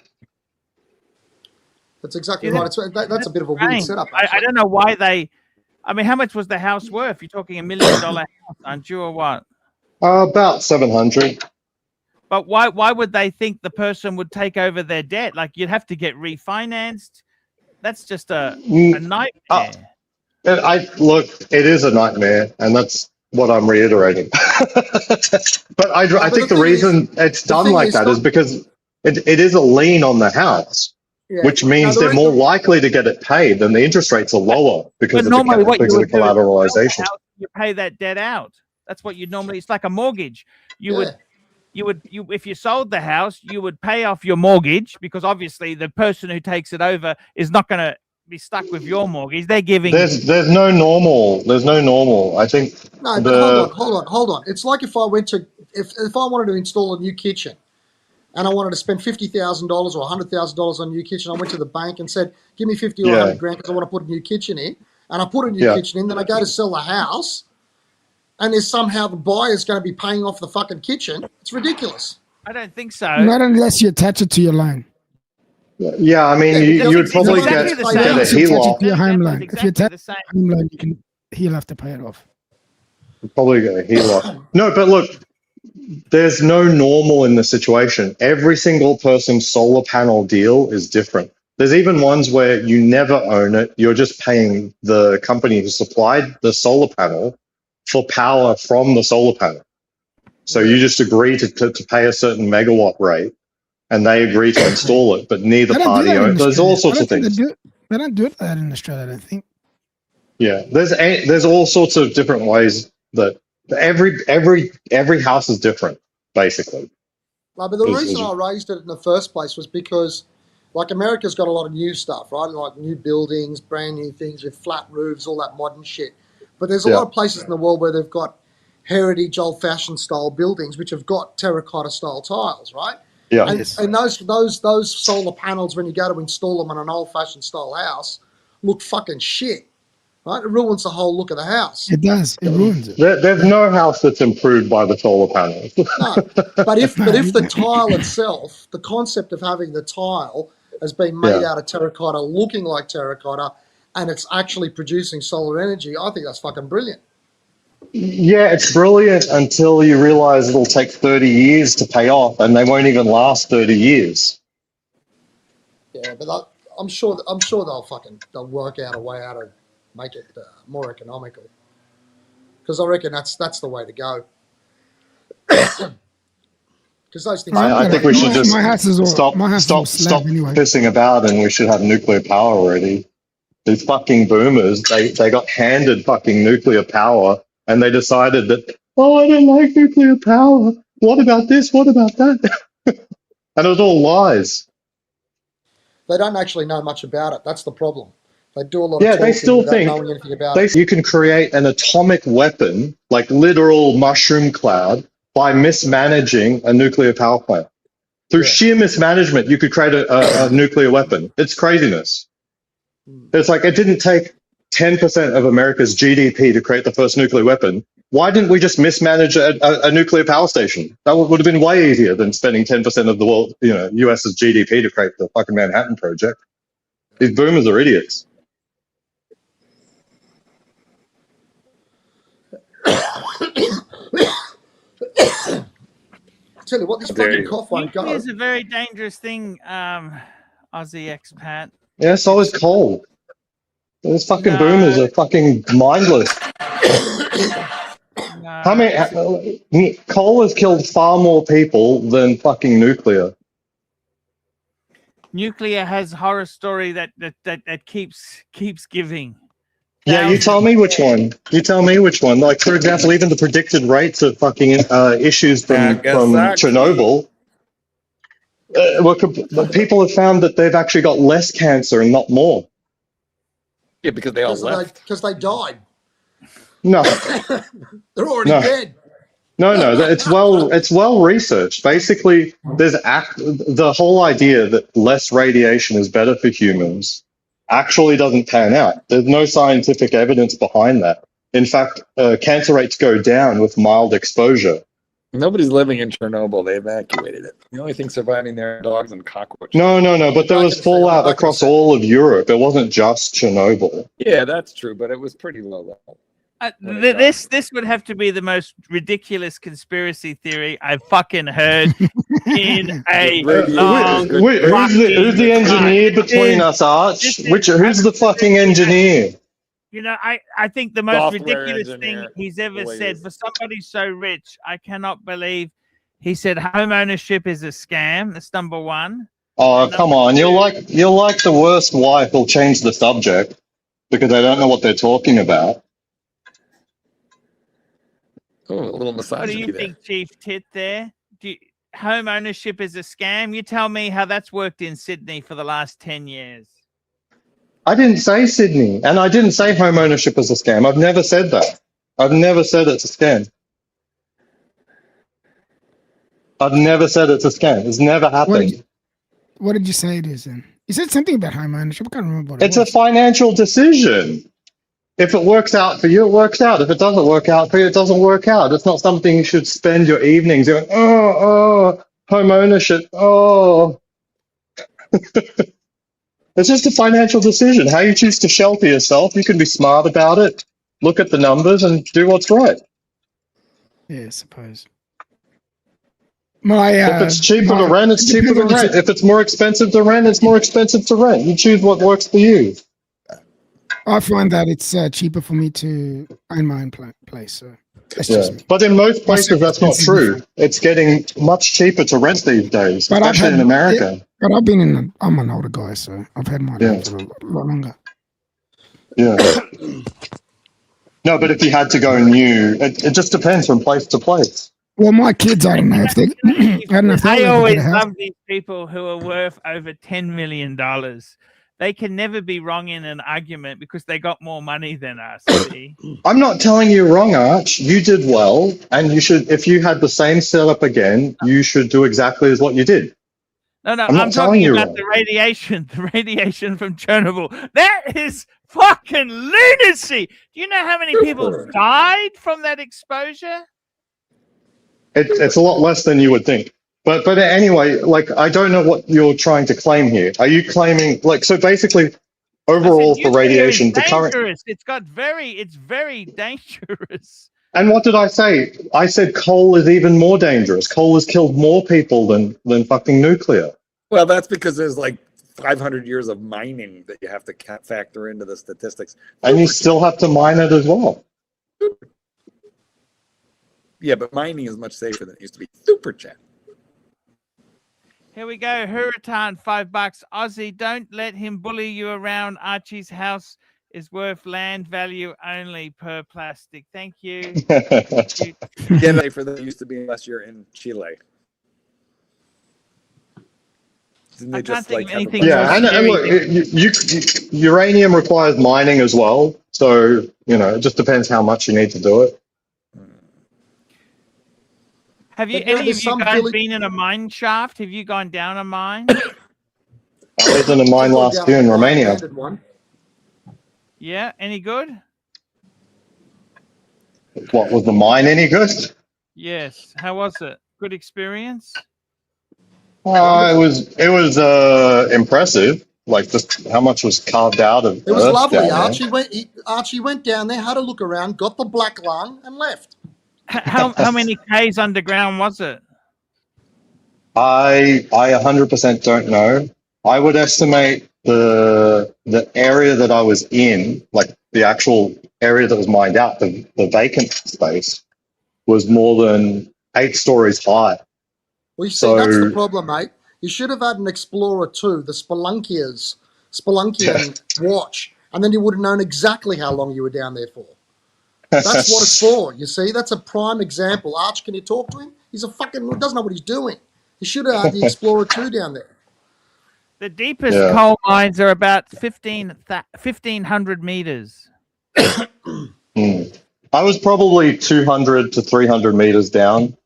That's exactly right. That's a bit of a weird setup. I don't know why they. I mean, how much was the house worth? You're talking $1 million house, aren't you, or what? About 700. But why would they think the person would take over their debt? Like, you'd have to get refinanced. That's just a nightmare. Look, it is a nightmare, and that's what I'm reiterating. But I think the reason it's done like that is because it is a lien on the house, which means they're more likely to get it paid, and the interest rates are lower because of the collateralization. You pay that debt out. That's what you normally. It's like a mortgage. You would if you sold the house, you would pay off your mortgage, because obviously the person who takes it over is not going to be stuck with your mortgage. They're giving. There's no normal. There's no normal. I think. No, but hold on. It's like if I wanted to install a new kitchen, and I wanted to spend $50,000 or $100,000 on a new kitchen. I went to the bank and said, "Give me 50 or 100 grand because I want to put a new kitchen in." And I put a new kitchen in. Then I go to sell the house, and there's somehow the buyer's going to be paying off the fucking kitchen. It's ridiculous. I don't think so. Not unless you attach it to your loan. Yeah, I mean, you would probably get a HELOC. Your home loan. If you attach the home loan, he'll have to pay it off. You'd probably get a HELOC. No, but look, there's no normal in the situation. Every single person's solar panel deal is different. There's even ones where you never own it. You're just paying the company who supplied the solar panel for power from the solar panel. So you just agree to pay a certain megawatt rate, and they agree to install it, but neither party owns. There's all sorts of things. They don't do that in Australia, I don't think. Yeah, there's all sorts of different ways that every house is different, basically. No, but the reason I raised it in the first place was because, like, America's got a lot of new stuff, right? Like new buildings, brand new things with flat roofs, all that modern shit. But there's a lot of places in the world where they've got heritage, old-fashioned style buildings which have got terracotta style tiles, right? Yeah. And those solar panels, when you go to install them on an old-fashioned style house, look fucking shit, right? It ruins the whole look of the house. It does. It ruins it. There's no house that's improved by the solar panels. No, but if the tile itself, the concept of having the tile has been made out of terracotta, looking like terracotta, and it's actually producing solar energy, I think that's fucking brilliant. Yeah, it's brilliant until you realize it'll take 30 years to pay off, and they won't even last 30 years. Yeah, but I'm sure they'll work out a way how to make it more economical. Because I reckon that's the way to go. Because those things. I think we should just stop pissing about, and we should have nuclear power already. These fucking boomers, they got handed fucking nuclear power, and they decided that, I don't like nuclear power. What about this? What about that? And it was all lies. They don't actually know much about it. That's the problem. They do a lot of talking they still without think knowing anything about it. You can create an atomic weapon, like literal mushroom cloud, by mismanaging a nuclear power plant. Through sheer mismanagement, you could create a nuclear weapon. It's craziness. It's like it didn't take 10% of America's GDP to create the first nuclear weapon. Why didn't we just mismanage a nuclear power station? That would have been way easier than spending 10% of the world, US's GDP to create the fucking Manhattan Project. These boomers are idiots. Tell you what, this fucking cough won't go. It's a very dangerous thing, Aussie expat. Yeah, so is coal. Those fucking boomers are fucking mindless. How many? Coal has killed far more people than fucking nuclear. Nuclear has horror story that keeps giving. Yeah, you tell me which one. Like, for example, even the predicted rates of fucking issues from Chernobyl. People have found that they've actually got less cancer and not more. Yeah, because they all left. Because they died. No. They're already dead. No, it's well researched. Basically, there's the whole idea that less radiation is better for humans actually doesn't pan out. There's no scientific evidence behind that. In fact, cancer rates go down with mild exposure. Nobody's living in Chernobyl. They evacuated it. The only thing surviving there are dogs and cockroaches. No. But there was fallout across all of Europe. It wasn't just Chernobyl. Yeah, that's true, but it was pretty low level. This would have to be the most ridiculous conspiracy theory I've fucking heard in a long. Who's the engineer between us, Arch? Who's the fucking engineer? You know, I think the most Software ridiculous engineer, thing he's ever boy, said is- for somebody so rich, I cannot believe. He said home ownership is a scam. That's number one. Oh, come on. You're like the worst wife who'll change the subject because they don't know what they're talking about. Oh, a little What do misogyny you there. think, Chief Tit? There, home ownership is a scam. You tell me how that's worked in Sydney for the last 10 years. I didn't say Sydney, and I didn't say home ownership is a scam. I've never said that. I've never said it's a scam. I've never said it's a scam. It's never happened. What did you say it is then? You said something about home ownership. I can't remember what It's it a was. financial decision. If it works out for you, it works out. If it doesn't work out for you, it doesn't work out. It's not something you should spend your evenings going, home ownership, oh. It's just a financial decision. How you choose to shelter yourself, you can be smart about it, look at the numbers and do what's right. Yeah, I suppose. My, if it's cheaper to rent, it's cheaper to rent. If it's more expensive to rent, it's more expensive to rent. You choose what works for you. I find that it's cheaper for me to own my own place. So that's just me. But in most places, that's not true. It's getting much cheaper to rent these days, especially in America. But I've been in. I'm an older guy, so I've had my life for a lot longer. Yeah. No, but if you had to go new, it just depends from place to place. Well, my kids, I don't know if they. I don't know if I they'll ever always get a house. love these people who are worth over $10 million. They can never be wrong in an argument because they got more money than us. See? I'm not telling you wrong, Arch. You did well, and you should. If you had the same setup again, you should do exactly as what you did. No, I'm not talking telling you about wrong. the radiation from Chernobyl. That is fucking lunacy. Do you know how many people died from that exposure? It's a lot less than you would think. But anyway, like, I don't know what you're trying to claim here. Are you claiming, like, so basically, overall for radiation, the current... It's very dangerous. And what did I say? I said coal is even more dangerous. Coal has killed more people than fucking nuclear. Well, that's because there's like 500 years of mining that you have to factor into the statistics. And you still have to mine it as well. Yeah, but mining is much safer than it used to be. Super chat. Here we go. Hurritan, $5. Aussie, don't let him bully you around. Archie's house is worth land value only per plastic. Thank you. Yeah, safer than it used to be unless you're in Chile. Didn't they just like have a and look, uranium requires mining as well. So, it just depends how much you need to do it. Have you any of you guys been in a mine shaft? Have you gone down a mine? I was in a mine last year in Romania. Yeah, any good? What, was the mine any good? Yes. How was it? Good experience? It was impressive. Like just how much was carved out of It was earth lovely. down there. Archie went down there, had a look around, got the black lung, and left. How many Ks underground was it? I 100% don't know. I would estimate the area that I was in, like the actual area that was mined out, the vacant space, was more than 8 stories high. Well, you see, that's the problem, mate. You should have had an Explorer 2, the Spelunkian watch, and then you would have known exactly how long you were down there for. That's what it's for, you see. That's a prime example. Arch, can you talk to him? He doesn't know what he's doing. He should have had the Explorer 2 down there. The deepest coal mines are about 1,500 meters. I was probably 200 to 300 meters down.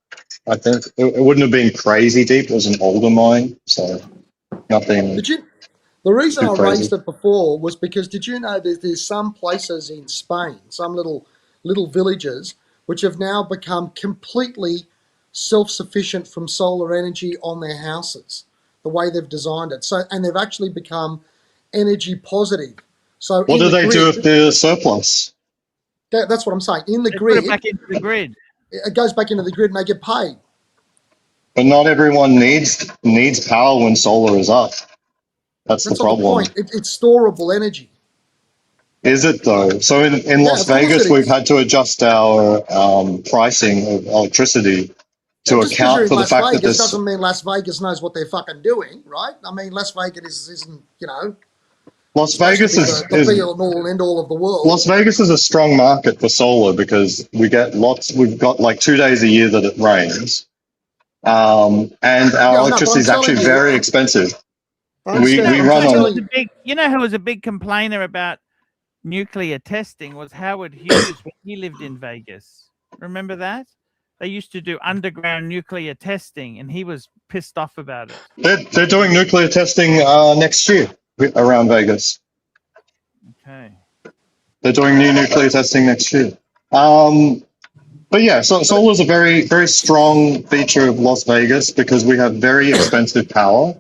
I think it wouldn't have been crazy deep. It was an older mine, so nothing. The reason I crazy. raised it before was because did you know there's some places in Spain, some little villages, which have now become completely self-sufficient from solar energy on their houses, the way they've designed it. So, and they've actually become energy positive. So what do they do if they're surplus? That's what I'm saying. In the They grid, put it back into the grid. it goes back into the grid and they get paid. But not everyone needs power when solar is up. That's the That's not problem. the point. It's storable energy. Is it though? So in Las of course Vegas, it we've is. had to adjust our pricing of electricity to Just because you're account in for the Las fact that Vegas this. doesn't mean Las Vegas knows what they're fucking doing, right? I mean, Las Vegas isn't, Las Vegas the be all and all and end all of the world. Las Vegas is a strong market for solar because we get lots. We've got like 2 days a year that it rains, and our electricity is actually very expensive. We run on. You know who was a big complainer about nuclear testing was Howard Hughes when he lived in Vegas. Remember that? They used to do underground nuclear testing, and he was pissed off about it. They're doing nuclear testing next year around Vegas. Okay. They're doing new nuclear testing next year. But yeah, so solar is a very, very strong feature of Las Vegas because we have very expensive power.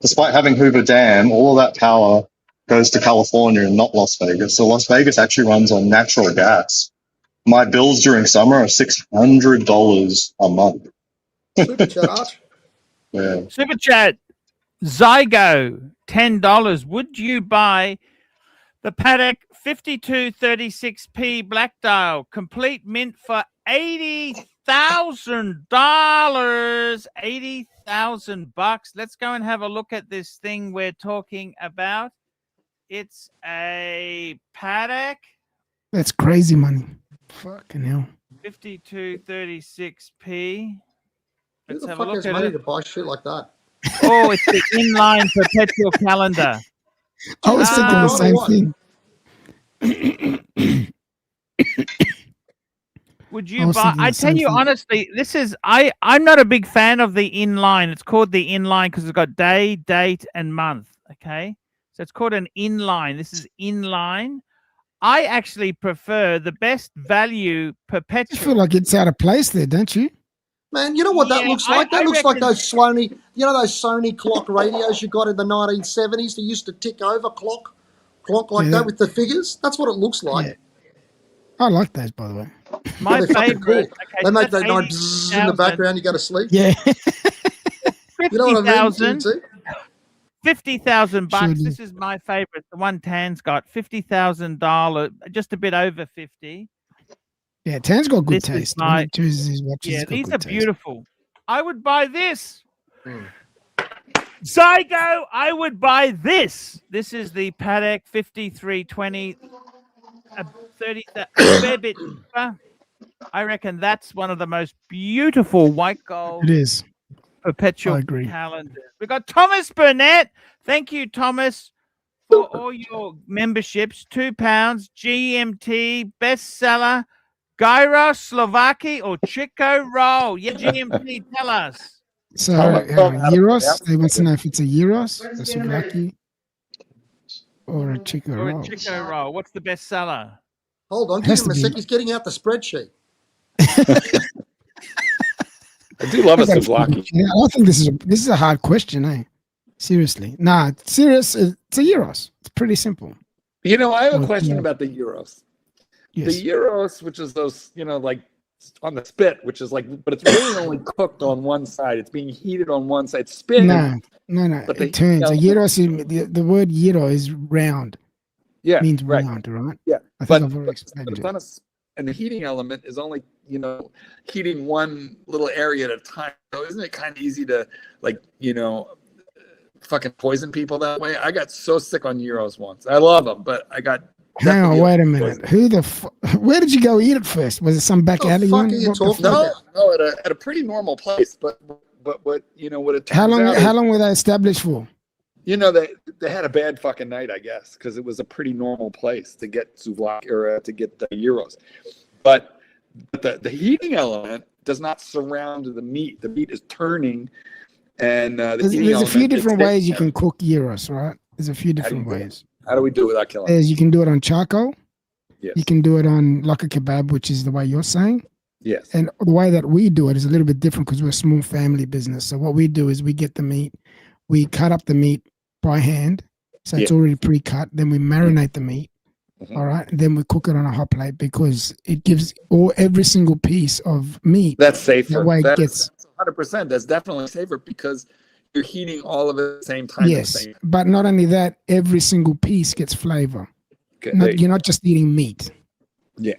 Despite having Hoover Dam, all of that power goes to California and not Las Vegas. So Las Vegas actually runs on natural gas. My bills during summer are $600 a month. Super chat. Yeah. Super chat. Zygo, $10. Would you buy the Paddock 5236P Black Dial complete mint for $80,000? 80,000 bucks. Let's go and have a look at this thing we're talking about. It's a Paddock. That's crazy money. Fucking hell. 5236P. Who Let's the have a fuck look has at money it. to buy shit like that? Oh, it's the inline perpetual calendar. I was thinking the same thing. Would you buy? I tell you honestly, this is I'm not a big fan of the inline. It's called the inline because it's got day, date, and month. Okay, so it's called an inline. This is inline. I actually prefer the best value perpetual. I feel like it's out of place there, don't you? Man, you know what that looks like? That looks like those Sony, those Sony clock radios you got in the 1970s. They used to tick over clock like that with the figures. That's what it looks like. Yeah. I like those, by the way. My favorite. Cool. Okay, they make that nice bzzz in the background. You go to sleep. Yeah. You know what I mean? 50,000 bucks. Sure. This is my favorite. The one Tan's got $50,000, just a bit over 50. Yeah, Tan's got good This is taste. my- When he chooses his watches, Yeah, he's got these good are taste. beautiful. I would buy this. Zygo, I would buy this. This is the Patek 5320. 30, a fair bit cheaper. I reckon that's one of the most beautiful white gold It is. perpetual I agree. calendars. We got Thomas Burnett. Thank you, Thomas, for all your memberships. £2. GMT bestseller. Gyros, Slovakia, or Chico Roll. Yeah, GMT, tell us. So, Euros, they want to know if it's a Euros, a Slovakia, or a Chico Or Roll. a Chico Roll. What's the bestseller? Hold on, Has give him a to sec. be. He's getting out the spreadsheet. I do love a Souvlaki. Yeah, I think this is a hard question, eh? Seriously. Nah, serious. It's a Euros. It's pretty simple. You know, I have a Oh, question yeah. about the Euros. Yes. The Euros, which is those, like on the spit, which is like, but it's really only cooked on one side. It's being heated on one side. It's spinning. No. But It turns. A Euros, the word Euro is round. Yeah, Means right. round, right? Yeah, I but think I've already explained it's it. on and the heating element is only, heating one little area at a time. So isn't it kind of easy to, fucking poison people that way? I got so sick on Euros once. I love them, but I got. Hang on, definitely wait a minute. poisoned. Where did you go eat it first? Was it some back alley one? What the fuck? No, at a pretty normal place, but what it turns How out long were they established for? they had a bad fucking night, I guess, because it was a pretty normal place to get souvlaki or to get the Euros, but the heating element does not surround the meat. The meat is turning, and There's a few different ways you can cook Euros, right? There's a few different ways. How do we do it without killing? You can do it on charcoal. Yes. You can do it on like a kebab, which is the way you're saying. Yes. And the way that we do it is a little bit different because we're a small family business. So what we do is we get the meat, we cut up the meat by hand, so it's already pre-cut. Then we marinate the meat. All right, and then we cook it on a hot plate because it gives every single piece of meat. That's safer. That way it That's gets 100%. That's definitely safer because you're heating all of it at the same time. yes, but not only that, every single piece gets flavor. Okay. You're not just eating meat. Yeah.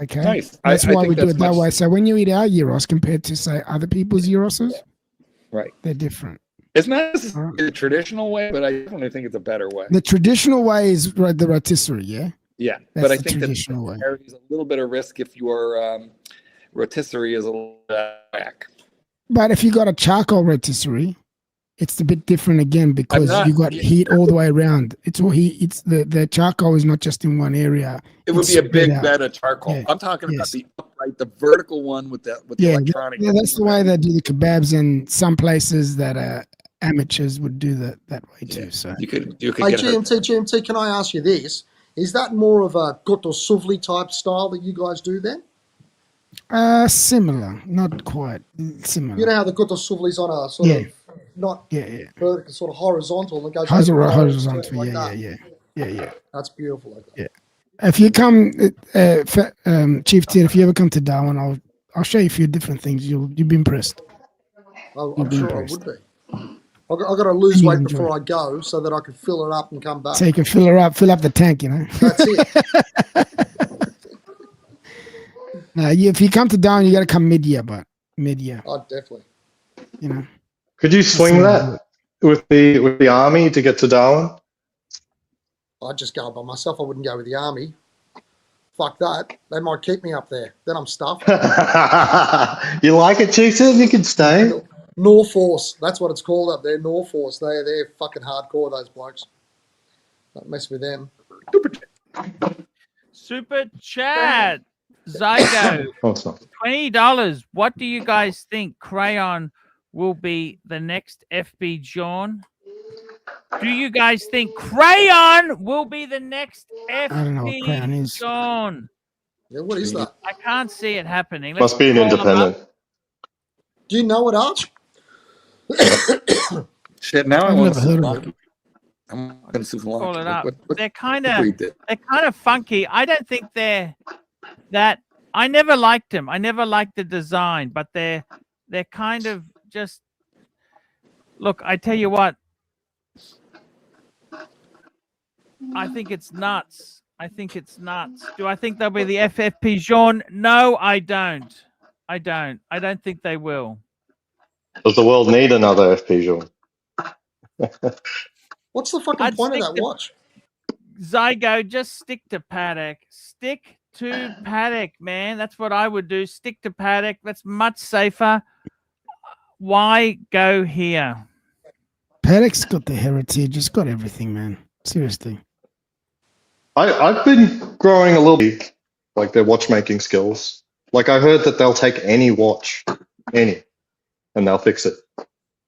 Okay. Nice. That's I why think we do that's it that much- way. So when you eat our gyros compared to say other people's gyroses, right, they're different. It's not necessarily the traditional way, but I definitely think it's a better way. The traditional way is the rotisserie, yeah. Yeah, That's but I the think traditional way. there is a little bit of risk if your rotisserie is a little back. But if you got a charcoal rotisserie, it's a bit different again because you got heat all the way around. It's all heat. It's the charcoal is not just in one area. It would It's be a spread big out. bed of charcoal. Yeah. I'm talking about Yes. the upright, the vertical one with the electronic. Yeah, that's the way they do the kebabs, and some places that are amateurs would do that way too. So you could Hey, get hurt. GMT, can I ask you this? Is that more of a gotto souvli type style that you guys do then? similar, not quite similar. You know how the gotto souvli's on a sort of not yeah. vertical, sort of horizontal, and it goes Horizontal, like yeah. That's beautiful. Like that. Yeah. If you come, Chief Ted, if you ever come to Darwin, I'll show you a few different things. You'll be impressed. I'm sure I would be. I've got to lose weight before I go so that I can fill it up and come back. So you can fill up the tank, you know. That's it. No, if you come to Darwin, you got to come mid-year. Oh, definitely. You know. Could you swing that with the army to get to Darwin? I'd just go by myself. I wouldn't go with the army. Fuck that. They might keep me up there. Then I'm stuffed. You like it, Chief? You can stay. Norforce. That's what it's called up there. Norforce. They're fucking hardcore, those blokes. Don't mess with them. Super chat. Zygo. $20. What do you guys think Crayon will be the next FB John? Do you guys think Crayon will be the next I don't know what Crayon FB is. John? Yeah, what is that? I can't see it happening. Must be an call him independent. up. Do you know it, Arch? Shit, now I I've want never to heard of it. I'm going to Call it up. What They're kind of funky. I don't think they're that. I never liked them. I never liked the design, but they're kind of just. Look, I tell you what. I think it's nuts. Do I think they'll be the FFP Jean? No, I don't. I don't think they will. Does the world need another FP Jean? What's the fucking point of that watch? Zygo, just stick to Paddock. Stick to Paddock, man. That's what I would do. Stick to Paddock. That's much safer. Why go here? Paddock's got the heritage. It's got everything, man. Seriously. I've been growing a little bit, like their watchmaking skills. Like I heard that they'll take any watch, and they'll fix it.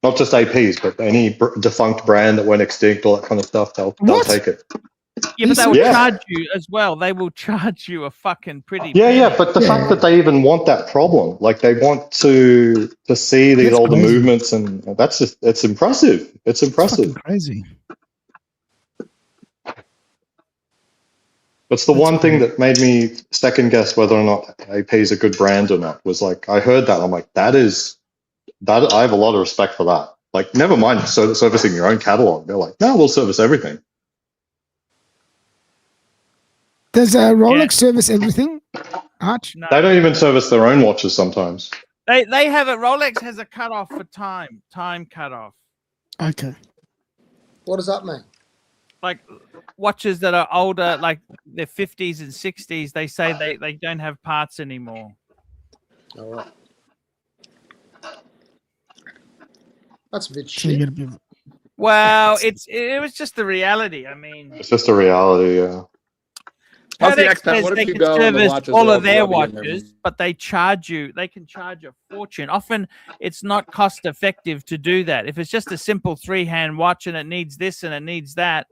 Not just APs, but any defunct brand that went extinct, all that kind of stuff. They'll take it. Yeah, but they will charge you as well. They will charge you a fucking pretty. Yeah. But the fact that they even want that problem, like they want to see these older movements, and that's just it's impressive. It's impressive. Crazy. That's the one thing that made me second guess whether or not AP is a good brand or not. Was like I heard that I'm like that I have a lot of respect for that. Like never mind servicing your own catalog. They're like no, we'll service everything. Does Rolex service everything, Arch? No. They don't even service their own watches sometimes. They have it. Rolex has a cutoff for time cutoff. Okay. What does that mean? Like watches that are older, like their 50s and 60s, they say they don't have parts anymore. All right. That's a bit shit. Well, it was just the reality. I mean, It's just a reality, yeah. Patek says they can service all of their watches, but they charge you. They can charge a fortune. Often, it's not cost effective to do that. If it's just a simple 3-hand watch and it needs this and it needs that,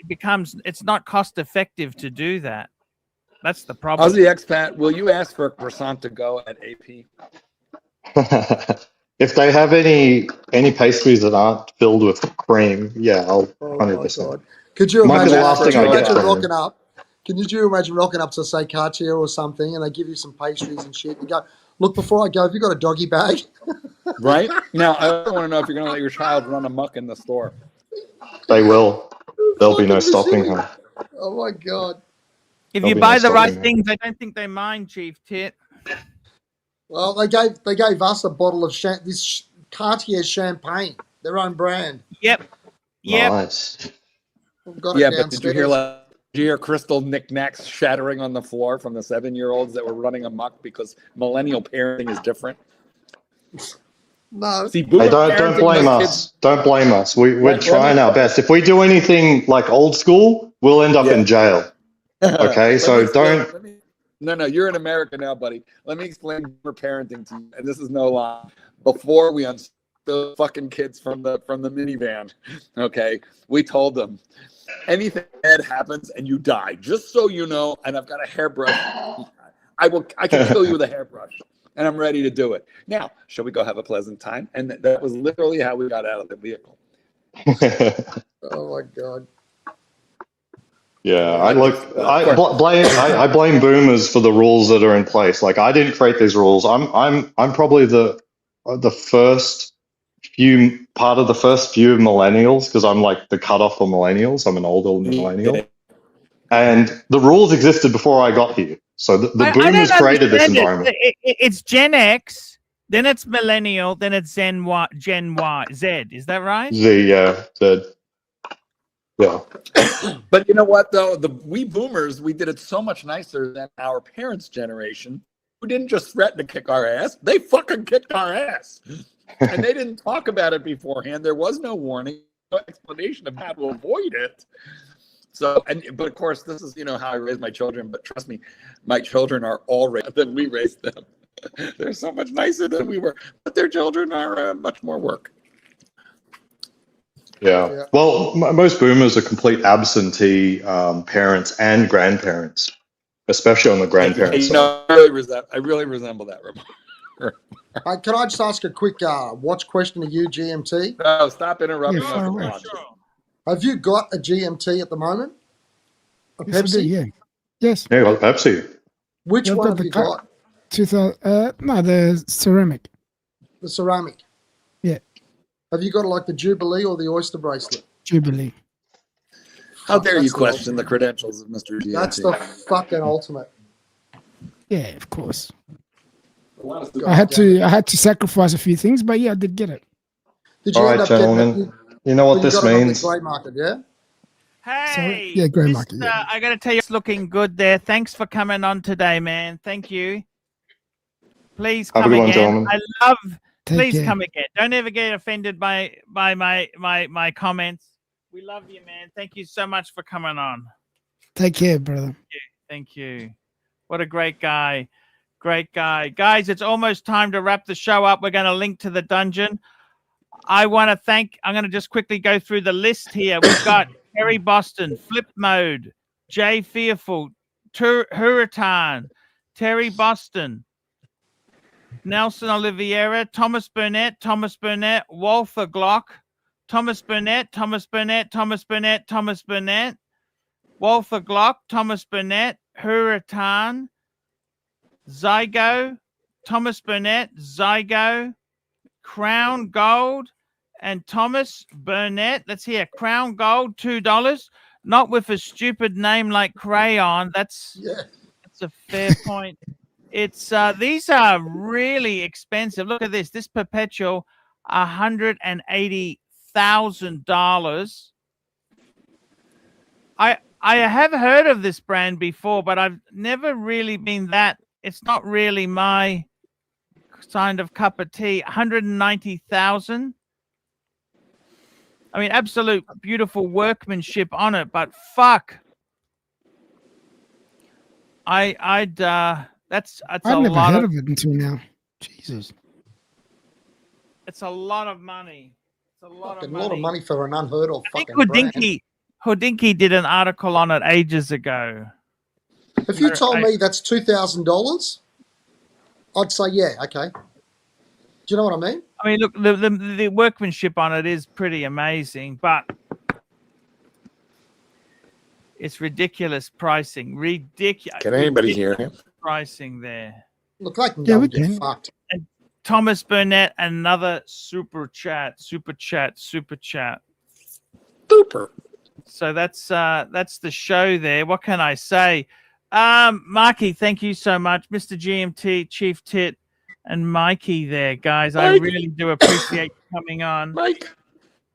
it's not cost effective to do that. That's the problem. Aussie expat, will you ask for a croissant to go at AP? If they have any pastries that aren't filled with cream, yeah, I'll 100%. Could you Might be imagine? the last Could thing you I get imagine from rocking them. up? Can you imagine rocking up to say Cartier or something, and they give you some pastries and shit, and go, look, before I go, have you got a doggy bag? Right? Now, I also want to know if you're going to let your child run amok in the store. They will. There'll be no Fucking stopping machine. her. Oh my god. If There'll you be no buy the right stopping her. things, I don't think they mind, Chief Tit. Well, they gave us a bottle of this Cartier champagne, their own brand. Yep. Yep. Nice. We've got Yeah, it but did you hear downstairs. crystal knickknacks shattering on the floor from the 7-year-olds that were running amok because millennial parenting is different? No. See, Hey, boomer don't parenting, blame those us. kids. Don't blame us. We're Let trying me- our best. If we do anything like old school, we'll end up Yeah. in jail. Okay, Let so me explain- don't. No, you're in America now, buddy. Let me explain boomer parenting to you, and this is no lie. Before we unstuck the fucking kids from the minivan, okay, we told them anything bad happens and you die, just so you know. And I've got a hairbrush. I can kill you with a hairbrush, and I'm ready to do it. Now, shall we go have a pleasant time? And that was literally how we got out of the vehicle. Oh my god. Yeah, Like, I blame boomers for the rules that are in place. Like I didn't create these rules. I'm probably the first few millennials because I'm like the cutoff for millennials. I'm an older millennial, and the rules existed before I got here. So the boomers created this environment. It's Gen X, then it's millennial, then it's Gen Y, Z. Is that right? Z. Yeah. But you know what, though? We boomers, we did it so much nicer than our parents' generation, who didn't just threaten to kick our ass. They fucking kicked our ass. And they didn't talk about it beforehand. There was no warning, no explanation of how to avoid it. So, but of course, this is, how I raise my children. But trust me, my children are all raised than we raised them. They're so much nicer than we were. But their children are much more work. Yeah. Well, most boomers are complete absentee parents and grandparents, especially on the grandparents side. I really resemble that remark. Can I just ask a quick watch question to you, GMT? No, stop interrupting Yeah, us. far with away. watches. Have you got a GMT at the moment? A Yes, I do, Pepsi? yeah. Yes. Yeah, like Pepsi. Which Yeah, I've one got have you the got? 2000. No, the ceramic. The ceramic. Yeah. Have you got like the Jubilee or the Oyster bracelet? Jubilee. How dare you That's the question the ultimate. credentials of Mr. GMT? That's the fucking ultimate. Yeah, of course. God I had damn it. to sacrifice a few things, but yeah, I did get it. Did you All end right, up getting gentlemen. it? You know what You this got it on the means? grey market, yeah? Hey, Yeah, grey market. Yeah. I got to tell you, it's looking good there. Thanks for coming on today, man. Thank you. Please Have a come good one, again. gentlemen. I love. Take Please care. come again. Don't ever get offended by my comments. We love you, man. Thank you so much for coming on. Take care, brother. Thank you. What a great guy. Great guy. Guys, it's almost time to wrap the show up. We're going to link to the dungeon. I'm going to just quickly go through the list here. We've got Terry Boston, Flip Mode, Jay Fearful, Hurritan, Terry Boston, Nelson Oliveira, Thomas Burnett, Walther Glock, Thomas Burnett, Walther Glock, Thomas Burnett, Hurritan, Zygo, Thomas Burnett, Zygo, Crown Gold, and Thomas Burnett. Let's hear Crown Gold, $2. Not with a stupid name like Crayon. That's a fair point. It's these are really expensive. Look at this. This perpetual, $180,000. I have heard of this brand before, but I've never really been that. It's not really my kind of cup of tea. 190,000. I mean, absolute beautiful workmanship on it, but fuck. That's I've a never lot heard of of it until now. Jesus. It's a lot of money. It's a lot of money. A lot of money for an unheard of I think fucking brand. Houdinki did an article on it ages ago. If you told me that's $2,000, I'd say, yeah, okay. Do you know what I mean? I mean, look, the workmanship on it is pretty amazing, but It's ridiculous pricing. Ridiculous. Can anybody hear him? Pricing there. Look, I can Yeah, go we and get can. fucked. And Thomas Burnett, another super chat. Super chat. Super. So that's the show there. What can I say? Marky, thank you so much. Mr. GMT, Chief Tit, and Mikey there, guys. I Mike. really do appreciate you coming on. Mike.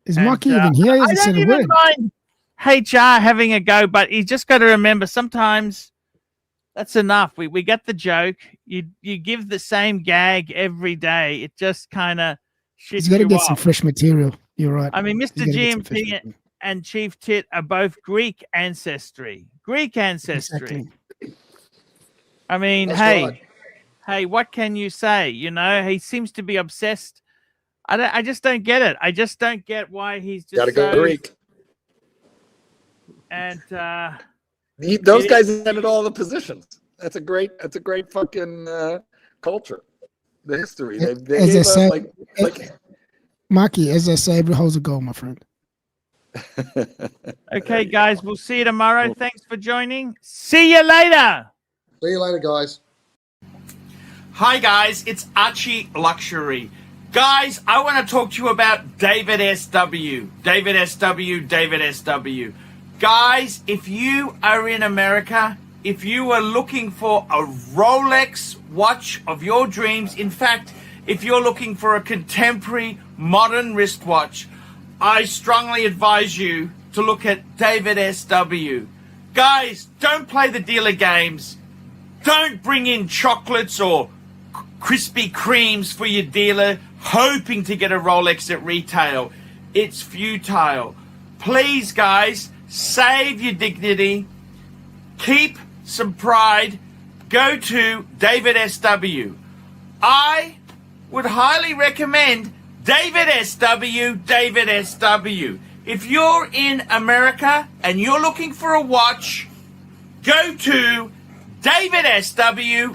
Is Marky even here? He I hasn't said don't a even word. mind HR having a go, but you just got to remember sometimes that's enough. We get the joke. You give the same gag every day. It just kind of shits He's got to you get some off. fresh material. You're right. I mean, He's Mr. gotta get some fresh GMT material. and Chief Tit are both Greek ancestry. Exactly. I mean, That's hey, what can you say? You know, he seems to be obsessed. I just don't get it. I just don't get why he's just Gotta go so. Greek. And Those guys invented all the positions. That's a great fucking culture. The history. They As gave I us say, like Marky, as I say, every hole's a goal, my friend. okay, guys, we'll see you tomorrow. Thanks for joining. See you later. See you later, guys. Hi, guys. It's ArchieLuxury. Guys, I want to talk to you about David SW. David SW. Guys, if you are in America, if you are looking for a Rolex watch of your dreams, in fact, if you're looking for a contemporary modern wristwatch, I strongly advise you to look at David SW. Guys, don't play the dealer games. Don't bring in chocolates or Krispy Kremes for your dealer hoping to get a Rolex at retail. It's futile. Please, guys, save your dignity. Keep some pride. Go to David SW. I would highly recommend David SW. If you're in America and you're looking for a watch, go to David SW.